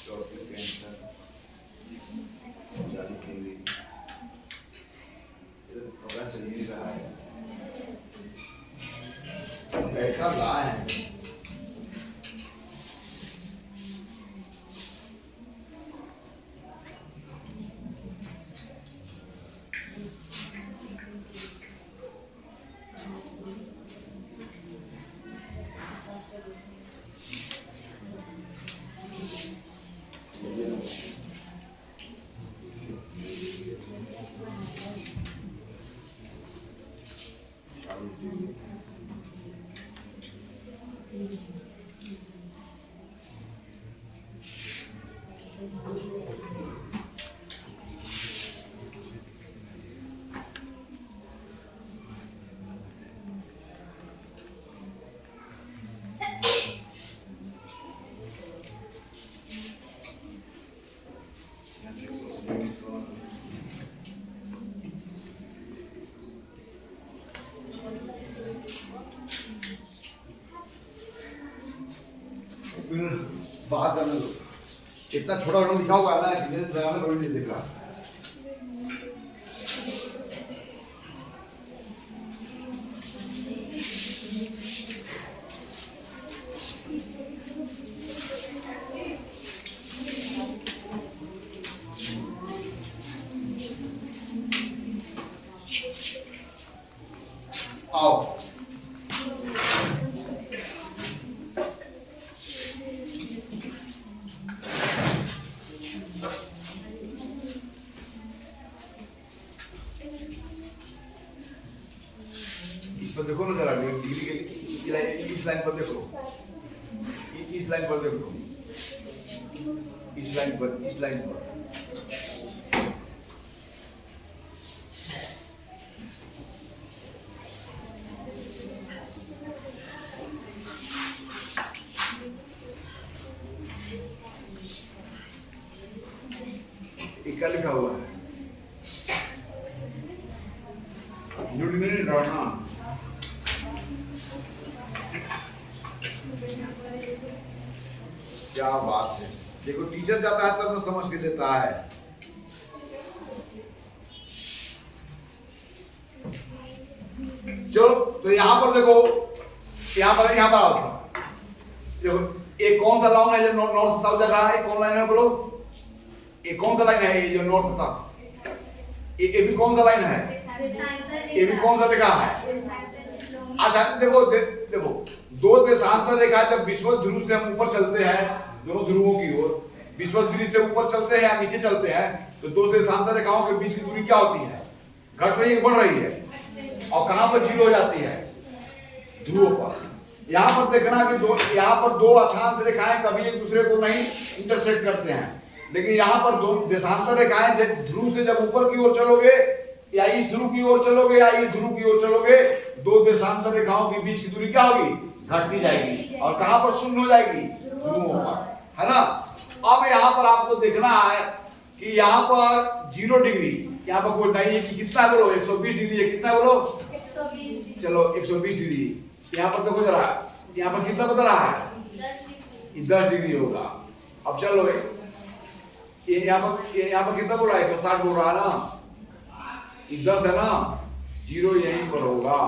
Topic cancer. जाने के लिए ये पता चल नहीं रहा है कैसा ला है। बात करने दो, इतना छोटा छोटा लिखा हुआ है ना कि कोई नहीं दिख रहा। आओ तो देखो ना जरा डिग्री के लाइन, इस लाइन पर देखो, इस लाइन पर देखो, इस लाइन पर, इस लाइन पर क्या लिखा हुआ है? न्यूटन ड्रामा क्या बात है। देखो टीचर जाता है तब तो समझ के लेता है। चलो तो यहां पर देखो, यहां पर आओ। देखो एक कौन सा लाइन है जो नॉर्थ साउथ जा रहा है? कौन लाइन है बोलो? ये कौन सा लाइन है ये जो नॉर्थ साउथ? ये भी कौन सा लाइन है? ये भी कौन सा लिखा है? अच्छा देखो देखो दो देशांतर रेखा जब विषुवत ध्रुव से हम ऊपर चलते हैं, दोनों ध्रुवों की ओर विषुवत ध्रुव से ऊपर चलते हैं या नीचे चलते हैं, तो दो देशांतर रेखाओं के बीच की दूरी क्या होती है? घट रही है, बढ़ रही है, और कहां पर जीरो हो जाती है, ध्रुव पर। यहां पर देखना कि यहां पर दो अक्षांश रेखाएं कभी एक दूसरे को नहीं इंटरसेक्ट करते हैं, लेकिन यहां पर दो देशांतर रेखाएं ध्रुव से जब ऊपर की ओर चलोगे या इस ध्रुव की ओर चलोगे या इस ध्रुव की ओर चलोगे, दो देशांतर रेखाओं के बीच की दूरी क्या होगी, घटती जाएगी, और कहां पर शून्य हो जाएगी, ध्रुव पर, है ना। अब यहां पर आपको देखना है कि यहां पर 0 डिग्री, यहां पर कोई नहीं है कि कितना बोलो, 120 डिग्री है, कितना बोलो 120, चलो 120 डिग्री। यहाँ पर देखो जरा, यहाँ पर कितना बता रहा है, 10 डिग्री होगा। अब चलो ये यहाँ पर कितना बोल रहा है, 160 बोल रहा है ना, 10 है ना, 0 यहीं पर होगा।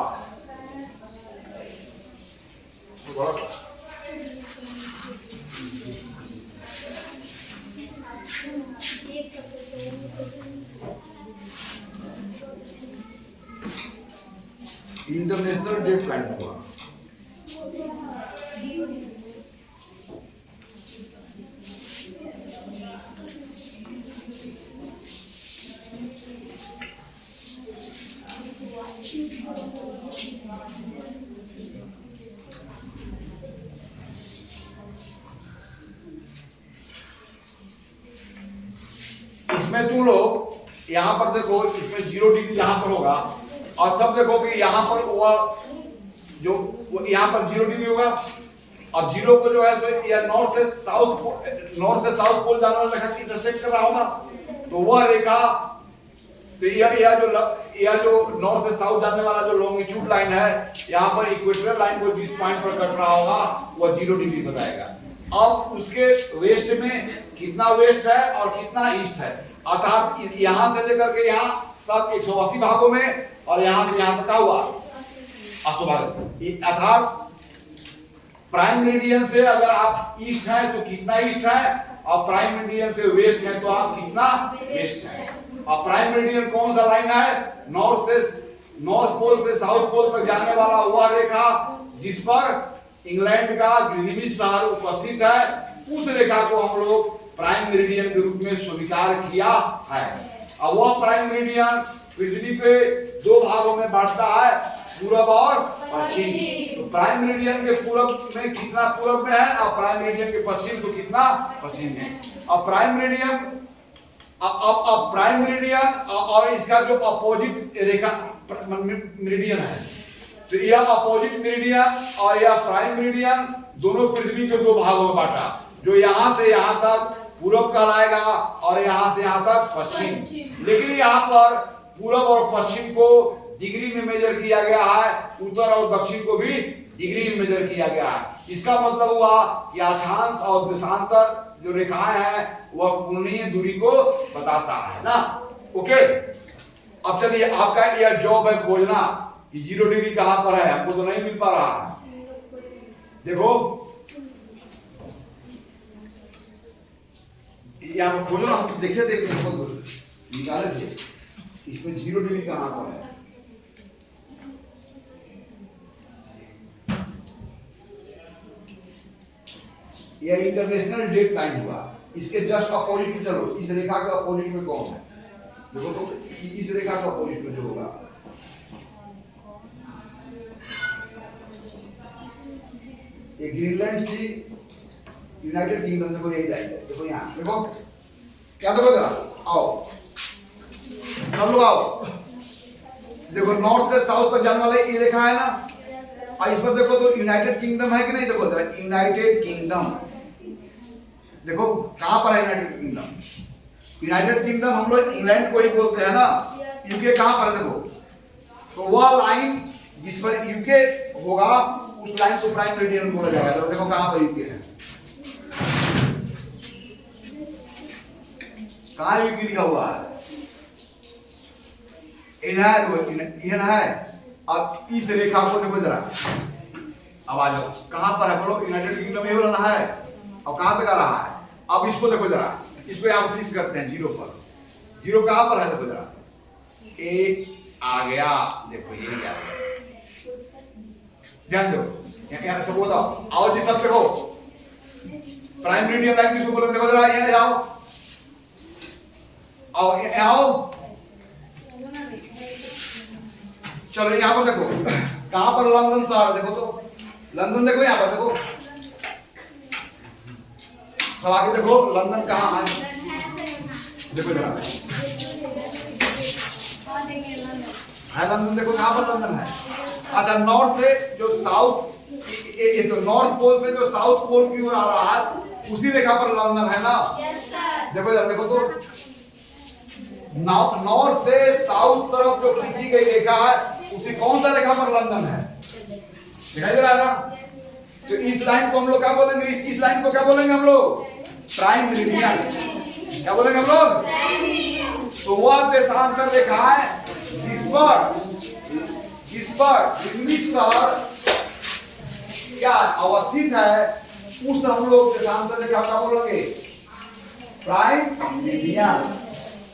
इंटरनेशनल डेट प्लान हुआ। इसमें तुम लोग यहाँ पर देखो, इसमें 0 डिग्री यहाँ पर होगा, और तब देखो कि यहाँ पर वह जो यहाँ पर 0 डिग्री होगा, अब 0 को जो है तो यह नॉर्थ से साउथ पोल जाने वाला रेखा इंटरसेक्ट कर रहा होगा, तो वह रेखा, तो यह जो नॉर्थ से साउथ जाने वाला जो लॉन्गिट्यूड लाइन है, यहाँ पर इक्वेटोरियल लाइन को जिस पॉइंट पर कट रहा होगा वह 0 डिग्री बताएगा। अब उसके वेस्ट में कितना वेस्ट है और कितना ईस्ट है, अर्थात यहां से लेकर के यहां तक 180 भागों में, और यहां से यहां तक हुआ 80 भाग, अर्थात प्राइम मेरिडियन से अगर आप ईस्ट है तो कितना ईस्ट है, और प्राइम मेरिडियन से वेस्ट है तो आप कितना वेस्ट है। और प्राइम मेरिडियन कौन सा लाइन है, नॉर्थ पोल से साउथ पोल तक जाने वाला वह रेखा जिस पर इंग्लैंड का ग्रीनविच शहर उपस्थित है, उस रेखा को हम लोग प्राइम मेरिडियन के रूप में स्वीकार किया है। अब वह प्राइम मेरिडियन पृथ्वी के 2 भागों में बांटता है, पूरब और पश्चिम। तो प्राइम मेरिडियन के पूरब में कितना पूरब में है, और प्राइम मेरिडियन के पश्चिम तो कितना पश्चिम में। अब प्राइम मेरिडियन प्राइम मेरिडियन और इसका जो अपोजिट रेखा मेरिडियन है, तो यह अपोजिट मेरिडियन और यह प्राइम मेरिडियन दोनों पृथ्वी के 2 भागों में बांटा, जो यहां से यहां तक पूरब कहलाएगा और यहां से यहां तक पश्चिम। लेकिन यहां पर पूरब और पश्चिम को डिग्री में मेजर किया गया है, उत्तर और दक्षिण को भी डिग्री में मेजर किया गया है। इसका मतलब हुआ कि अक्षांश और देशांतर जो रेखाएं हैं वह कोणीय दूरी को बताता है ना। ओके, अब चलिए, आपका यह जॉब है खोजना कि 0 डिग्री कहां पर है, हमको तो नहीं मिल पा रहा है। देखो यहाँ पर खोलो, हम देखिए निकाले थे, इसमें 0 डिग्री कहां पर है। यह इंटरनेशनल डेट लाइन हुआ, इसके जस्ट अपोजिट में चलो, इस रेखा के अपोजिट में कौन है, देखो तो इस रेखा के अपोजिट में जो होगा, ये ग्रीनलैंड सी, यूनाइटेड किंगडम, देखो यही लाइन है, देखो यहाँ देखो, क्या देखो जरा, आओ सब लोग आओ, देखो नॉर्थ से साउथ तक जाने वाला ये रेखा है ना, और इस पर देखो तो यूनाइटेड किंगडम है कि नहीं, देखो जरा यूनाइटेड किंगडम, देखो कहां पर है यूनाइटेड किंगडम। यूनाइटेड किंगडम हम लोग इंग्लैंड को ही बोलते हैं ना, यूके कहां पर है देखो, तो वह लाइन जिस पर यूके होगा उस लाइन को प्राइम मेरिडियन बोला जाएगा। तो देखो कहां पर यूके है, कहां यूके लिखा हुआ है, इन है। अब इस रेखा को देखो जरा, अब आ जाओ कहां पर है बोलो, यूनाइटेड किंगडम ये वाला है, अब कहां तक आ रहा है। अब इसको देखो जरा, इसको यहां फिक्स करते हैं 0 पर, 0 कहां पर है देखो जरा, ए आ गया, देखो ये आ गया, ध्यान दो यहाँ सब बताओ, आओ जी सब देखो, प्राइम मेरिडियन लाइन किसको बोलते, देखो जरा यहाँ जाओ, आओ आओ चलो यहाँ पर देखो, कहां पर लंदन शहर, देखो तो लंदन देखो, यहाँ पर देखो, सब आगे देखो लंदन कहाँ है, देखो जरा है लंदन, देखो कहां पर लंदन है। अच्छा, नॉर्थ से जो साउथ, ये तो नॉर्थ पोल से जो साउथ पोल की ओर आ रहा है उसी रेखा पर लंदन है ना। देखो जरा, देखो तो नॉर्थ से साउथ तरफ जो खींची गई रेखा है उसी कौन सा रेखा पर लंदन है, दिखाई दे रहा है ना। तो इस लाइन को हम लोग क्या बोलेंगे, इस लाइन को क्या बोलेंगे हम लोग, प्राइम मेरिडियन। क्या बोलेंगे हम लोग, तो वह देशांतर रेखा है जिस पर इंग्लिश शहर क्या अवस्थित है, उस हम लोग देशांतर रेखा क्या बोलेंगे, प्राइम मेरिडियन,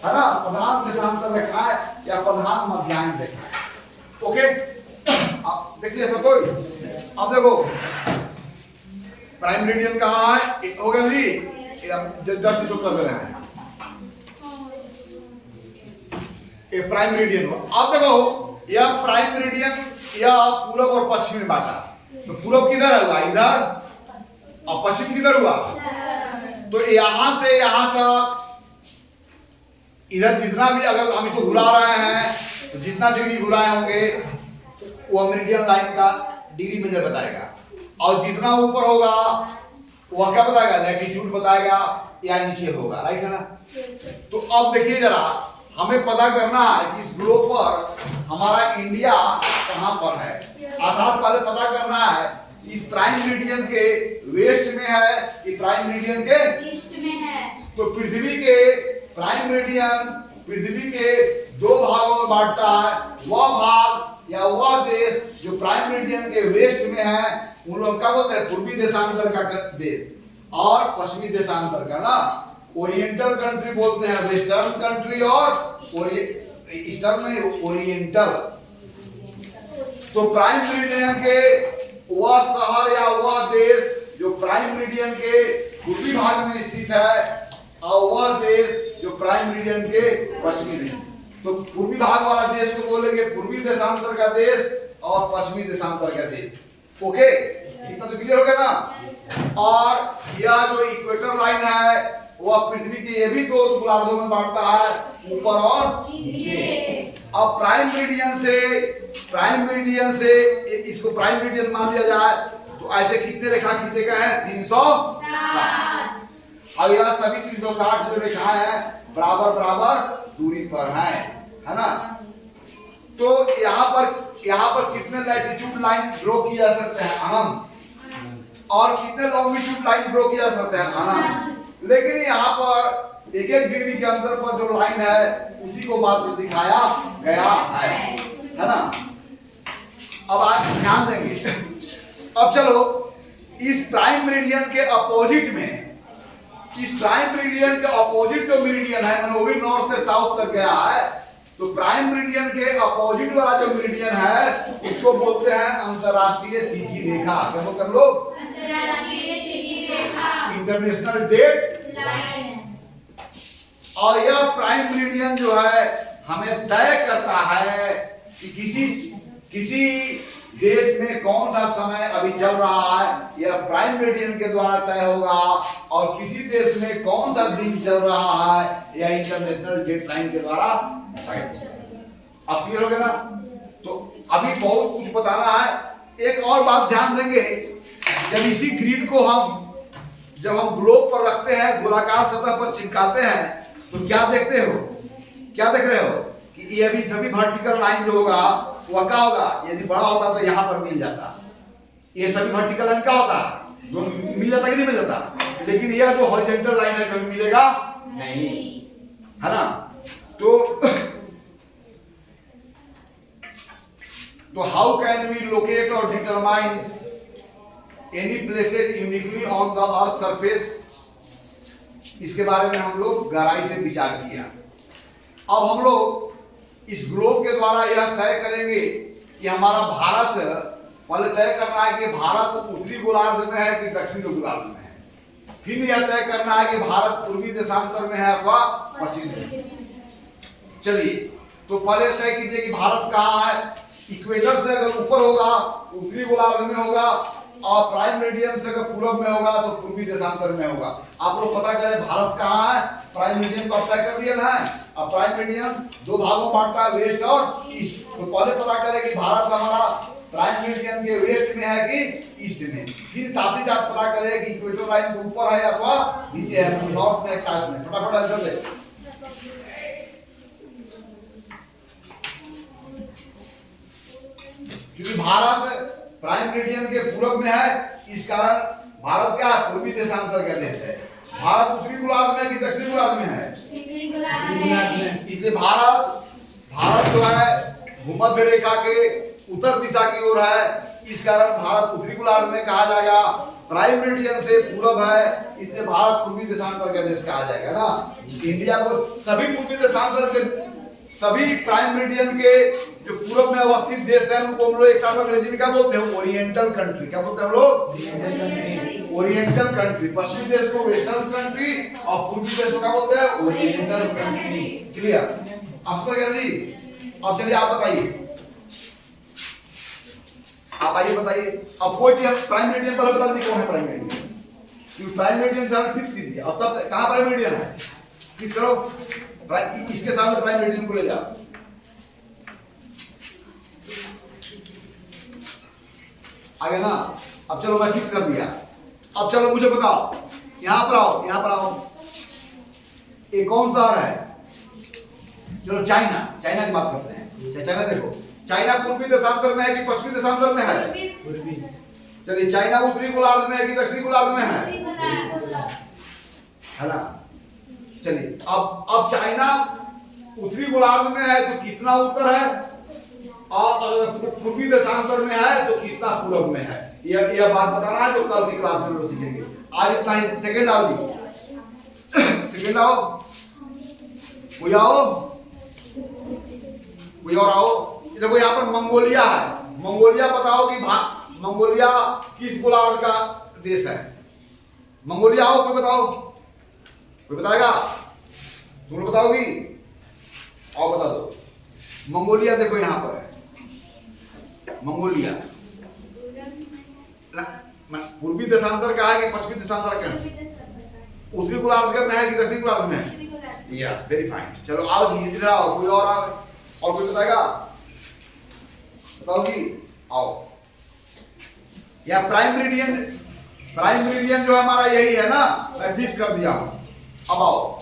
है ना। प्रधान देशांतर रेखा है या प्रधान मध्याह्न रेखा है। ओके, अब देख लिया सब कोई। अब देखो प्राइम मेरिडियन कहाँ है, हो गया जी, जस्ट इसको कर दे रहे हैं ये प्राइम मेरिडियन हो। अब देखो यह प्राइम मेरिडियन यह पूरब और पश्चिम में बांटा, तो पूरब किधर हुआ, इधर, और पश्चिम किधर हुआ, तो यहां से यहां तक इधर जितना भी, अगर हम इसको घुरा रहे हैं तो जितना डिग्री घुराए होंगे वो मेरिडियन लाइन का डिग्री मेजर बताएगा, और जितना ऊपर होगा वह क्या बताएगा, लैटिट्यूड बताएगा या नीचे होगा, राइट है ना। तो अब देखिए जरा, हमें पता करना है कि इस ग्लोब पर हमारा इंडिया कहां पर है। अर्थात पहले पता करना है इस प्राइम मेरिडियन के वेस्ट में है कि प्राइम मेरिडियन के ईस्ट में है। तो पृथ्वी के प्राइम मेरिडियन पृथ्वी के दो भागों में बांटता है, वह भाग या वह देश जो प्राइम मेरिडियन के वेस्ट में है उन लोग क्या बोलते हैं, पूर्वी देशांतर का देश, और पश्चिमी देशांतर का ना ओरिएंटल कंट्री बोलते हैं, वेस्टर्न कंट्री और ईस्टर्न नहीं, ओरिएंटल। तो प्राइम मेरिडियन के वह शहर या वह देश जो प्राइम मेरिडियन के पूर्वी भाग में स्थित है, और वह देश जो प्राइम मेरिडियन के पश्चिमी देश, तो पूर्वी भाग वाला देश को बोलेंगे पूर्वी देशांतर का देश और पश्चिमी देशांतर का देश। ओके, इतना तो क्लियर हो गया ना। और यह जो इक्वेटर लाइन है वह पृथ्वी के ये भी दो गोलार्धों में बांटता है, ऊपर और नीचे। अब प्राइम मेरिडियन से इसको प्राइम मेरिडियन मान लिया जाए तो ऐसे कितने रेखा खींचेगा है, 360। अब यह सभी 360 जो रेखाएं हैं बराबर बराबर दूरी पर है ना। तो यहाँ पर कितने लैटिट्यूड लाइन ड्रॉ किए जा सकते हैं, अनंत, और कितने लॉन्गिट्यूड लाइन ड्रॉ किए जा सकते हैं, अनंत। लेकिन यहाँ पर एक डिग्री के अंतर पर जो लाइन है उसी को मात्र दिखाया गया है ना। अब आज ध्यान देंगे। अब चलो इस प्राइम मेरिडियन के अपोजिट में, इस प्राइम मेरिडियन के अपोजिट जो मेरिडियन है वो भी नॉर्थ से साउथ तक गया है, तो प्राइम मेरिडियन के अपोजिट वाला जो मेरिडियन है उसको बोलते हैं अंतरराष्ट्रीय तिथि रेखा। क्या बोलते हैं लोग, अंतरराष्ट्रीय तिथि रेखा, इंटरनेशनल डेट लाइन। और यह प्राइम मेरिडियन जो है हमें तय करता है कि किसी देश में कौन सा समय अभी चल रहा है, यह प्राइम मेरिडियन के द्वारा तय होगा, और किसी देश में कौन सा दिन चल रहा है यह इंटरनेशनल डेट लाइन के द्वारा डिसाइड। अब क्लियर हो गया ना। तो अभी बहुत कुछ बताना है। एक और बात ध्यान देंगे, जब इसी ग्रिड को जब हम ग्लोब पर रखते हैं, गोलाकार सतह पर चिपकाते हैं, तो क्या देखते हो, क्या देख रहे हो कि ये भी सभी वर्टिकल लाइन जो होगा वह क्या होगा, यदि बड़ा होता तो यहां पर मिल जाता, ये सभी वर्टिकल लाइन क्या होता, मिल जाता कि नहीं मिल जाता, लेकिन यह जो हॉरिजॉन्टल लाइन है कभी मिलेगा नहीं, है ना। तो हाउ कैन वी लोकेट और determines any places uniquely on the earth surface, इसके बारे में हम लोग गहराई से विचार किया। अब हम लोग इस ग्लोब के द्वारा यह तय करेंगे कि हमारा भारत, पहले तय करना है कि भारत उत्तरी गोलार्ध में है कि दक्षिणी गोलार्ध में है, फिर यह तय करना है कि भारत पूर्वी देशांतर में है अथवा पश्चिमी। चलिए, तो पहले तय कीजिए कि भारत कहाँ है, इक्वेटर से अगर ऊपर होगा उत्तरी गोलार्ध में होगा, और प्राइम मेरिडियन से अगर पूरब में होगा तो पूर्वी देशांतर में होगा। आप लोग पता करें भारत कहाँ है, प्राइम मेरिडियन का सेक्टोरियल है। अब प्राइम मेरिडियन दो भागों में बांटता है, वेस्ट और ईस्ट। तो पहले पता करें कि भारत हमारा प्राइम मेरिडियन के वेस्ट में है कि ईस्ट में। फिर साथ ही साथ पता करें कि इक्वेटर लाइन के ऊपर है अथवा नीचे है, नॉर्थ में एक साइड में। फटाफट आंसर दे। क्योंकि भारत प्राइम मेरिडियन के पूरब में है, इस कारण भारत क्या है, पूर्वी देशांतर का देश है। भारत उत्तरी गोलार्ध में कि दक्षिणी गोलार्ध में है? इसलिए भारत जो है भूमध्य रेखा के उत्तर दिशा की ओर है, इस कारण भारत उत्तरी गोलार्ध में कहा जाएगा। प्राइम मेरिडियन से पूरब है, इसलिए भारत पूर्वी देशांतर का देश कहा जाएगा ना। इंडिया को सभी पूर्वी देशांतर के, सभी प्राइम मेरिडियन के जो पूरब में अवस्थित देश है उनको हम लोग एक साथ अंग्रेजी में क्या बोलते हैं, ओरिएंटल कंट्री। क्या बोलते हैं हम लोग? Oriental country. पश्चिमी देश को वेस्टर्न कंट्री और पूर्वी देश को क्या बोलते हैं, ओरिएंटल कंट्री। क्लियर? आप समझ गए जी? अब चलिए आप बताइए, आप आइए बताइए। अब कोई चीज प्राइम मेरिडियन पर बता दी कौन है प्राइम मेरिडियन, क्योंकि प्राइम मेरिडियन से आप फिक्स कीजिए। अब तब कहां प्राइम मेरिडियन है, फिक्स करो। इसके सामने प्राइम मेरिडियन को ले जाओ। आगे ना। अब चलो मैं फिक्स कर दिया। अब चलो मुझे बताओ, यहां पर आओ, यहां पर आओ। ये कौन सा है? चलो चाइना, चाइना की बात करते हैं। चाइना देखो, चाइना पूर्वी देशांतर में है कि पश्चिमी देशांतर में है? चलिए, चाइना उत्तरी गोलार्ध में है कि दक्षिणी गोलार्ध में है ना? चलिए, अब चाइना उत्तरी गोलार्ध में है तो कितना उत्तर है, और अगर पूर्वी देशांतर में है तो कितना पूरब में है। यह बात बताना है तो कल की क्लास में लोग सीखेंगे। आज इतना ही। सेकंड आओ जी, सेकंड आओ, कोई आओ, कोई और आओ। देखो यहाँ पर मंगोलिया है। मंगोलिया बताओ कि मंगोलिया किस गोलार्ध का देश है? मंगोलिया आओ, कोई बताओ, कोई बताएगा? तुम लोग बताओगी? आओ बता दो। मंगोलिया देखो यहाँ पर है, मंगोलिया पूर्वी देशांतर का है कि पश्चिमी देशांतर का है? उत्तरी गोलार्ध में है कि दक्षिणी गोलार्ध में है? Yes, very fine. चलो आओ जी, इधर आओ। कोई और आओ, और कोई बताएगा? बताओगी? आओ। या प्राइम मेरिडियन जो हमारा यही है ना, मैं फिक्स कर दिया हूं। अब आओ,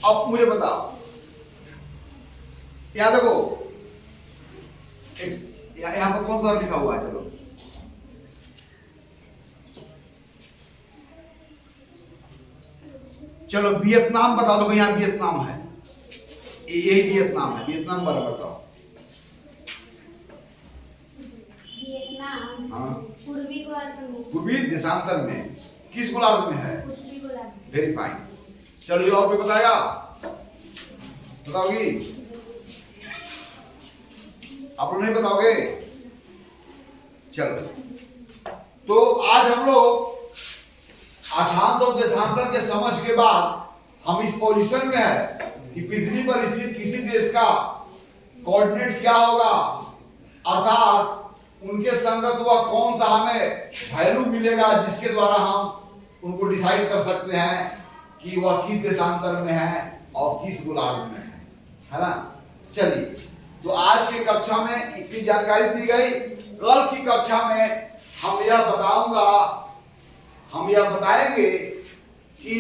अब मुझे बताओ, यहां देखो, यहां पर कौन सा लिखा हुआ है? चलो चलो वियतनाम बता दो। यहाँ वियतनाम है, यही वियतनाम है। वियतनाम बारे बताओ। हाँ, पूर्वी देशांतर में किस गोलार्ध में है? Very fine. चलो और कोई बताएगा? बताओगी? आप लोग नहीं बताओगे? चलो, तो आज हम लोग अक्षांश और देशांतर के समझ के बाद हम इस पोजीशन में है कि पृथ्वी पर स्थित किसी देश का कोऑर्डिनेट क्या होगा, अर्थात उनके संगत वह कौन सा हमें वैल्यू मिलेगा जिसके द्वारा हम उनको डिसाइड कर सकते हैं कि वह किस देशांतर में है और किस गोलार्ध में है ना। चलिए, तो आज की कक्षा में इतनी जानकारी दी गई। कल की कक्षा में हम यह बताएंगे कि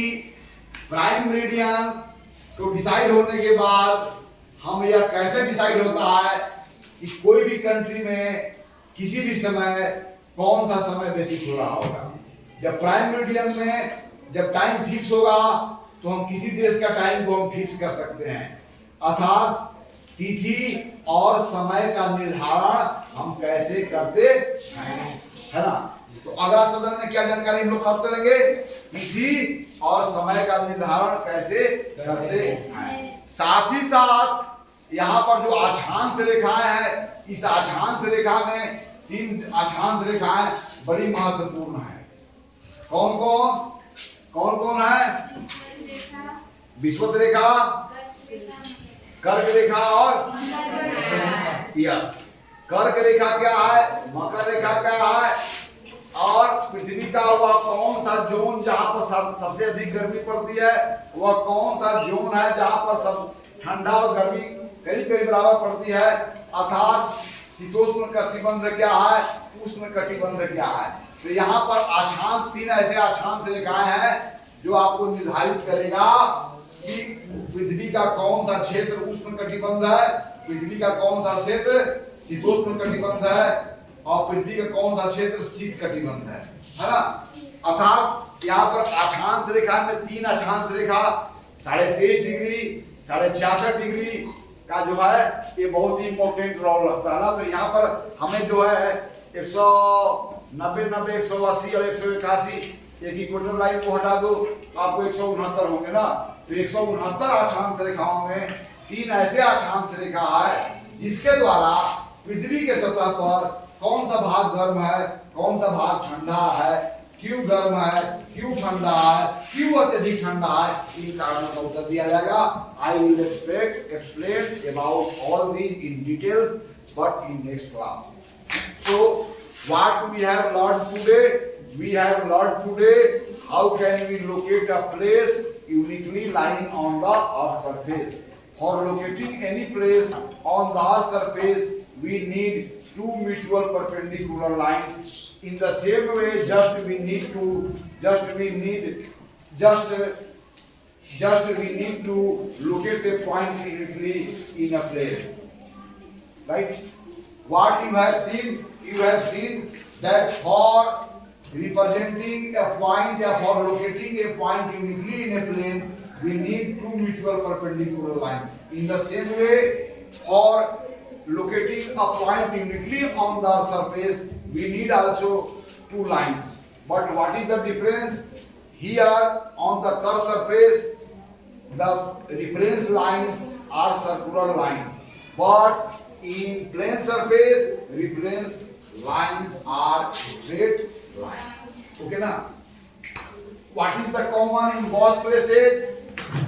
प्राइम मेरिडियन को डिसाइड होने के बाद हम यह कैसे डिसाइड होता है कि कोई भी कंट्री में किसी भी समय कौन सा समय व्यतीत हो रहा होगा। जब प्राइम मेरिडियन में जब टाइम फिक्स होगा तो हम किसी देश का टाइम को हम फिक्स कर सकते हैं, अर्थात तिथि और समय का निर्धारण हम कैसे करते हैं, है ना। तो अगला सदन में क्या जानकारी हम लोग प्राप्त करेंगे? तिथि और समय का निर्धारण कैसे करते हैं। साथ ही साथ यहाँ पर जो अक्षांश रेखाएं हैं, इस अक्षांश रेखा में 3 अक्षांश रेखाएं बड़ी महत्वपूर्ण है। कौन कौन है? विषुवत रेखा, कर्क रेखा और यस। कर्क रेखा क्या है, मकर रेखा क्या है, और पृथ्वी का वह कौन सा जोन जहां पर सबसे अधिक गर्मी पड़ती है, वह कौन सा जोन है जहां पर सब ठंडा और गर्मी करीब करीब बराबर पड़ती है, अर्थात शीतोष्ण कटिबंध क्या है, उष्ण कटिबंध क्या है। तो यहाँ पर अक्षांश, तीन ऐसे अक्षांश रेखाएं हैं जो आपको निर्धारित करेगा कि पृथ्वी का कौन सा क्षेत्र उष्ण कटिबंध है, पृथ्वी का कौन सा क्षेत्र शीतोष्ण कटिबंध है, और पृथ्वी का कौन सा क्षेत्र शीत कटिबंध है ना। अर्थात यहाँ पर अक्षांश रेखा में तीन अक्षांश रेखा 23.5 डिग्री, 66.5 डिग्री का जो है ये बहुत ही इंपॉर्टेंट रोल रखता है ना। तो यहाँ पर हमें जो है 190, 180 और 181 एक इक्वेटर लाइन को हटा दो तो आपको 169 होंगे ना। तो 169 अक्षांश रेखाओं में तीन ऐसे अक्षांश रेखा है जिसके द्वारा पृथ्वी के सतह पर कौन सा भाग गर्म है, कौन सा भाग ठंडा है, क्यों गर्म है, क्यों ठंडा है, क्यों अत्यधिक ठंडा है, इन कारणों का उत्तर दिया जाएगा। I will explain about all these in details, but in next class. So what we have learned today? We have learned today how can we locate a place uniquely lying on the earth surface. For locating any place on the earth surface, we need two mutual perpendicular lines. In the same way, we need to locate a point uniquely in a plane. Right? What you have seen that for representing a point or for locating a point uniquely in a plane, we need two mutual perpendicular lines. In the same way, for locating a point uniquely on the surface, we need also two lines. But what is the difference? Here on the curved surface, the reference lines are circular line, but in plane surface, reference lines are straight line. Okay ना? What is the common in both places?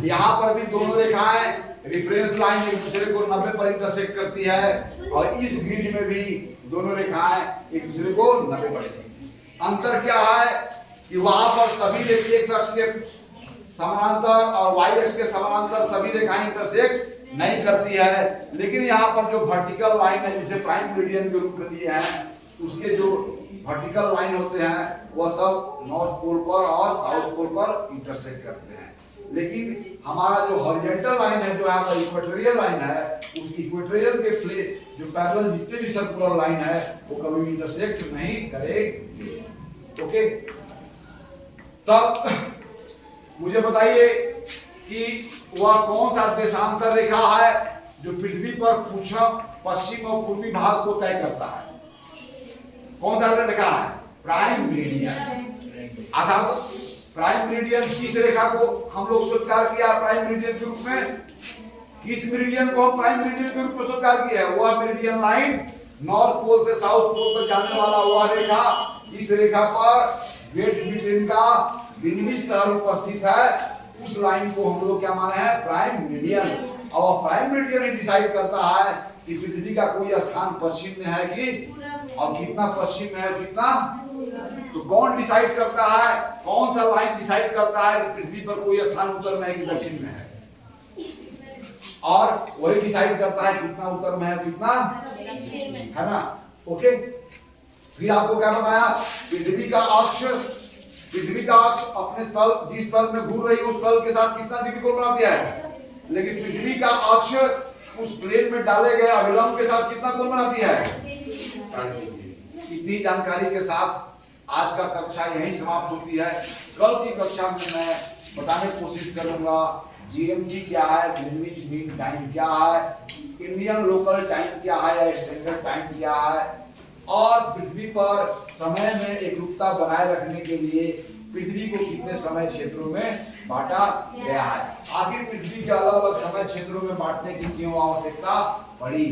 यहाँ पर भी दोनों रेखाएं reference line एक दूसरे को 90 पर इंटरसेक्ट करती है, और इस ग्रिड में भी दोनों रेखाएं एक दूसरे को 90 पर। अंतर क्या है कि वहां पर सभी रेखाएं एक्स अक्ष के समानांतर और वाई अक्ष के समानांतर सभी रेखाएं इंटरसेक्ट नहीं करती है, लेकिन यहाँ पर जो वर्टिकल लाइन है जिसे प्राइम मेरिडियन के रूप में लिए हैं, उसके जो वर्टिकल लाइन होते हैं वह सब नॉर्थ पोल पर और साउथ पोल पर इंटरसेक्ट करते हैं। लेकिन हमारा जो हॉरिजॉन्टल लाइन है, जो यहाँ पर इक्वेटोरियल लाइन है, उस इक्वेटोरियल के प्ले जो पैरेलल जितने भी सर्कुलर लाइन है वो कभी भी इंटरसेक्ट नहीं करेंगे। ओके, तब मुझे बताइए कि वह कौन सा देशांतर रेखा है जो पृथ्वी पर पश्चिम और पूर्वी भाग को तय करता है। कौन सा रेखा है? Prime meridian. अर्थात प्राइम मेरिडियन किस रेखा को हम लोग स्वीकार किया प्राइम मेरिडियन के रूप में? किस मेरिडियन को हम प्राइम मेरिडियन के रूप में स्वीकार किया है? वह मेरिडियन लाइन नॉर्थ पोल से साउथ पोल तक जाने वाला वह रेखा, इस रेखा पर ग्रेट ब्रिटेन का ग्रीनविच शहर उपस्थित है, उस लाइन को हम लोग क्या माने हैं? Prime meridian. और प्राइम मेरिडियन ही डिसाइड करता है कि पृथ्वी का कोई स्थान पश्चिम में है कि, और कितना पश्चिम में है, कितना। तो कौन डिसाइड करता है, कौन सा लाइन डिसाइड करता है कि पृथ्वी पर कोई स्थान उत्तर में है कि दक्षिण में है? और वही डिसाइड करता है कितना उत्तर में है, कितना है ना। ओके, फिर आपको क्या बताया? पृथ्वी का अक्ष अपने तल, जिस तल में घूर रही है उस तल के साथ कितना डिग्री कोण बना दिया है, लेकिन पृथ्वी का अक्ष उस प्लेन में डाले गए अभिलंब के साथ कितना कोण बनाती है? इतनी जानकारी के साथ आज का कक्षा यहीं समाप्त होती है। कल की कक्षा में मैं बताने की कोशिश करूंगा जीएमटी क्या है, ग्रीनविच मीन टाइम क्या है, इंडियन लोकल टाइम क्या है या स्टैंडर्ड टाइम क्या है, और पृथ्वी पर समय में एकरूपता बनाए रखने के लिए पृथ्वी को कितने समय क्षेत्रों में बांटा गया है। आखिर पृथ्वी के अलग अलग समय क्षेत्रों में बांटने की क्यों आवश्यकता पड़ी,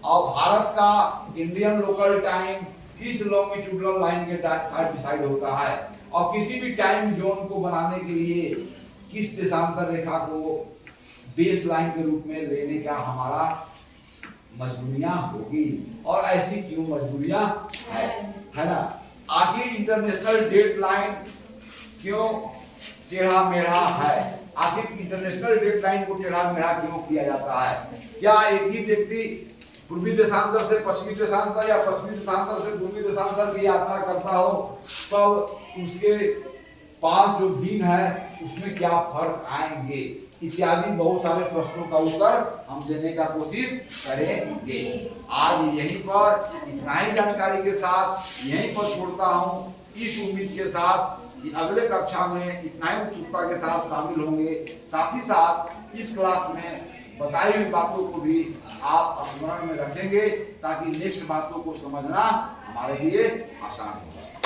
और भारत का इंडियन लोकल टाइम किस लॉन्गिट्यूडनल लाइन के साथ डिसाइड होता है, और किसी भी टाइम जोन को बनाने के लिए किस देशांतर रेखा को बेस लाइन के रूप में लेने का हमारा मजबूरियां होगी, और ऐसी क्यों मजबूरियां है ना। आखिर इंटरनेशनल डेडलाइन क्यों टेढ़ा मेढ़ा है, आखिर इंटरनेशनल डेडलाइन को टेढ़ा मेढ़ा क्यों किया जाता है। क्या एक ही व्यक्ति पूर्वी देशांतर से पश्चिमी देशांतर या पश्चिमी देशांतर से पूर्वी देशांतर की यात्रा करता हो, तब उसके पास जो दिन है उसमें क्या फर्क आएंगे, इत्यादि बहुत सारे प्रश्नों का उत्तर हम देने का कोशिश करेंगे। आज यहीं पर इतना ही जानकारी के साथ यहीं पर छोड़ता हूँ, इस उम्मीद के साथ कि अगले कक्षा में इतना ही उत्सुकता के साथ शामिल होंगे। साथ ही साथ इस क्लास में बताई हुई बातों को भी आप स्मरण में रखेंगे, ताकि नेक्स्ट बातों को समझना हमारे लिए आसान हो।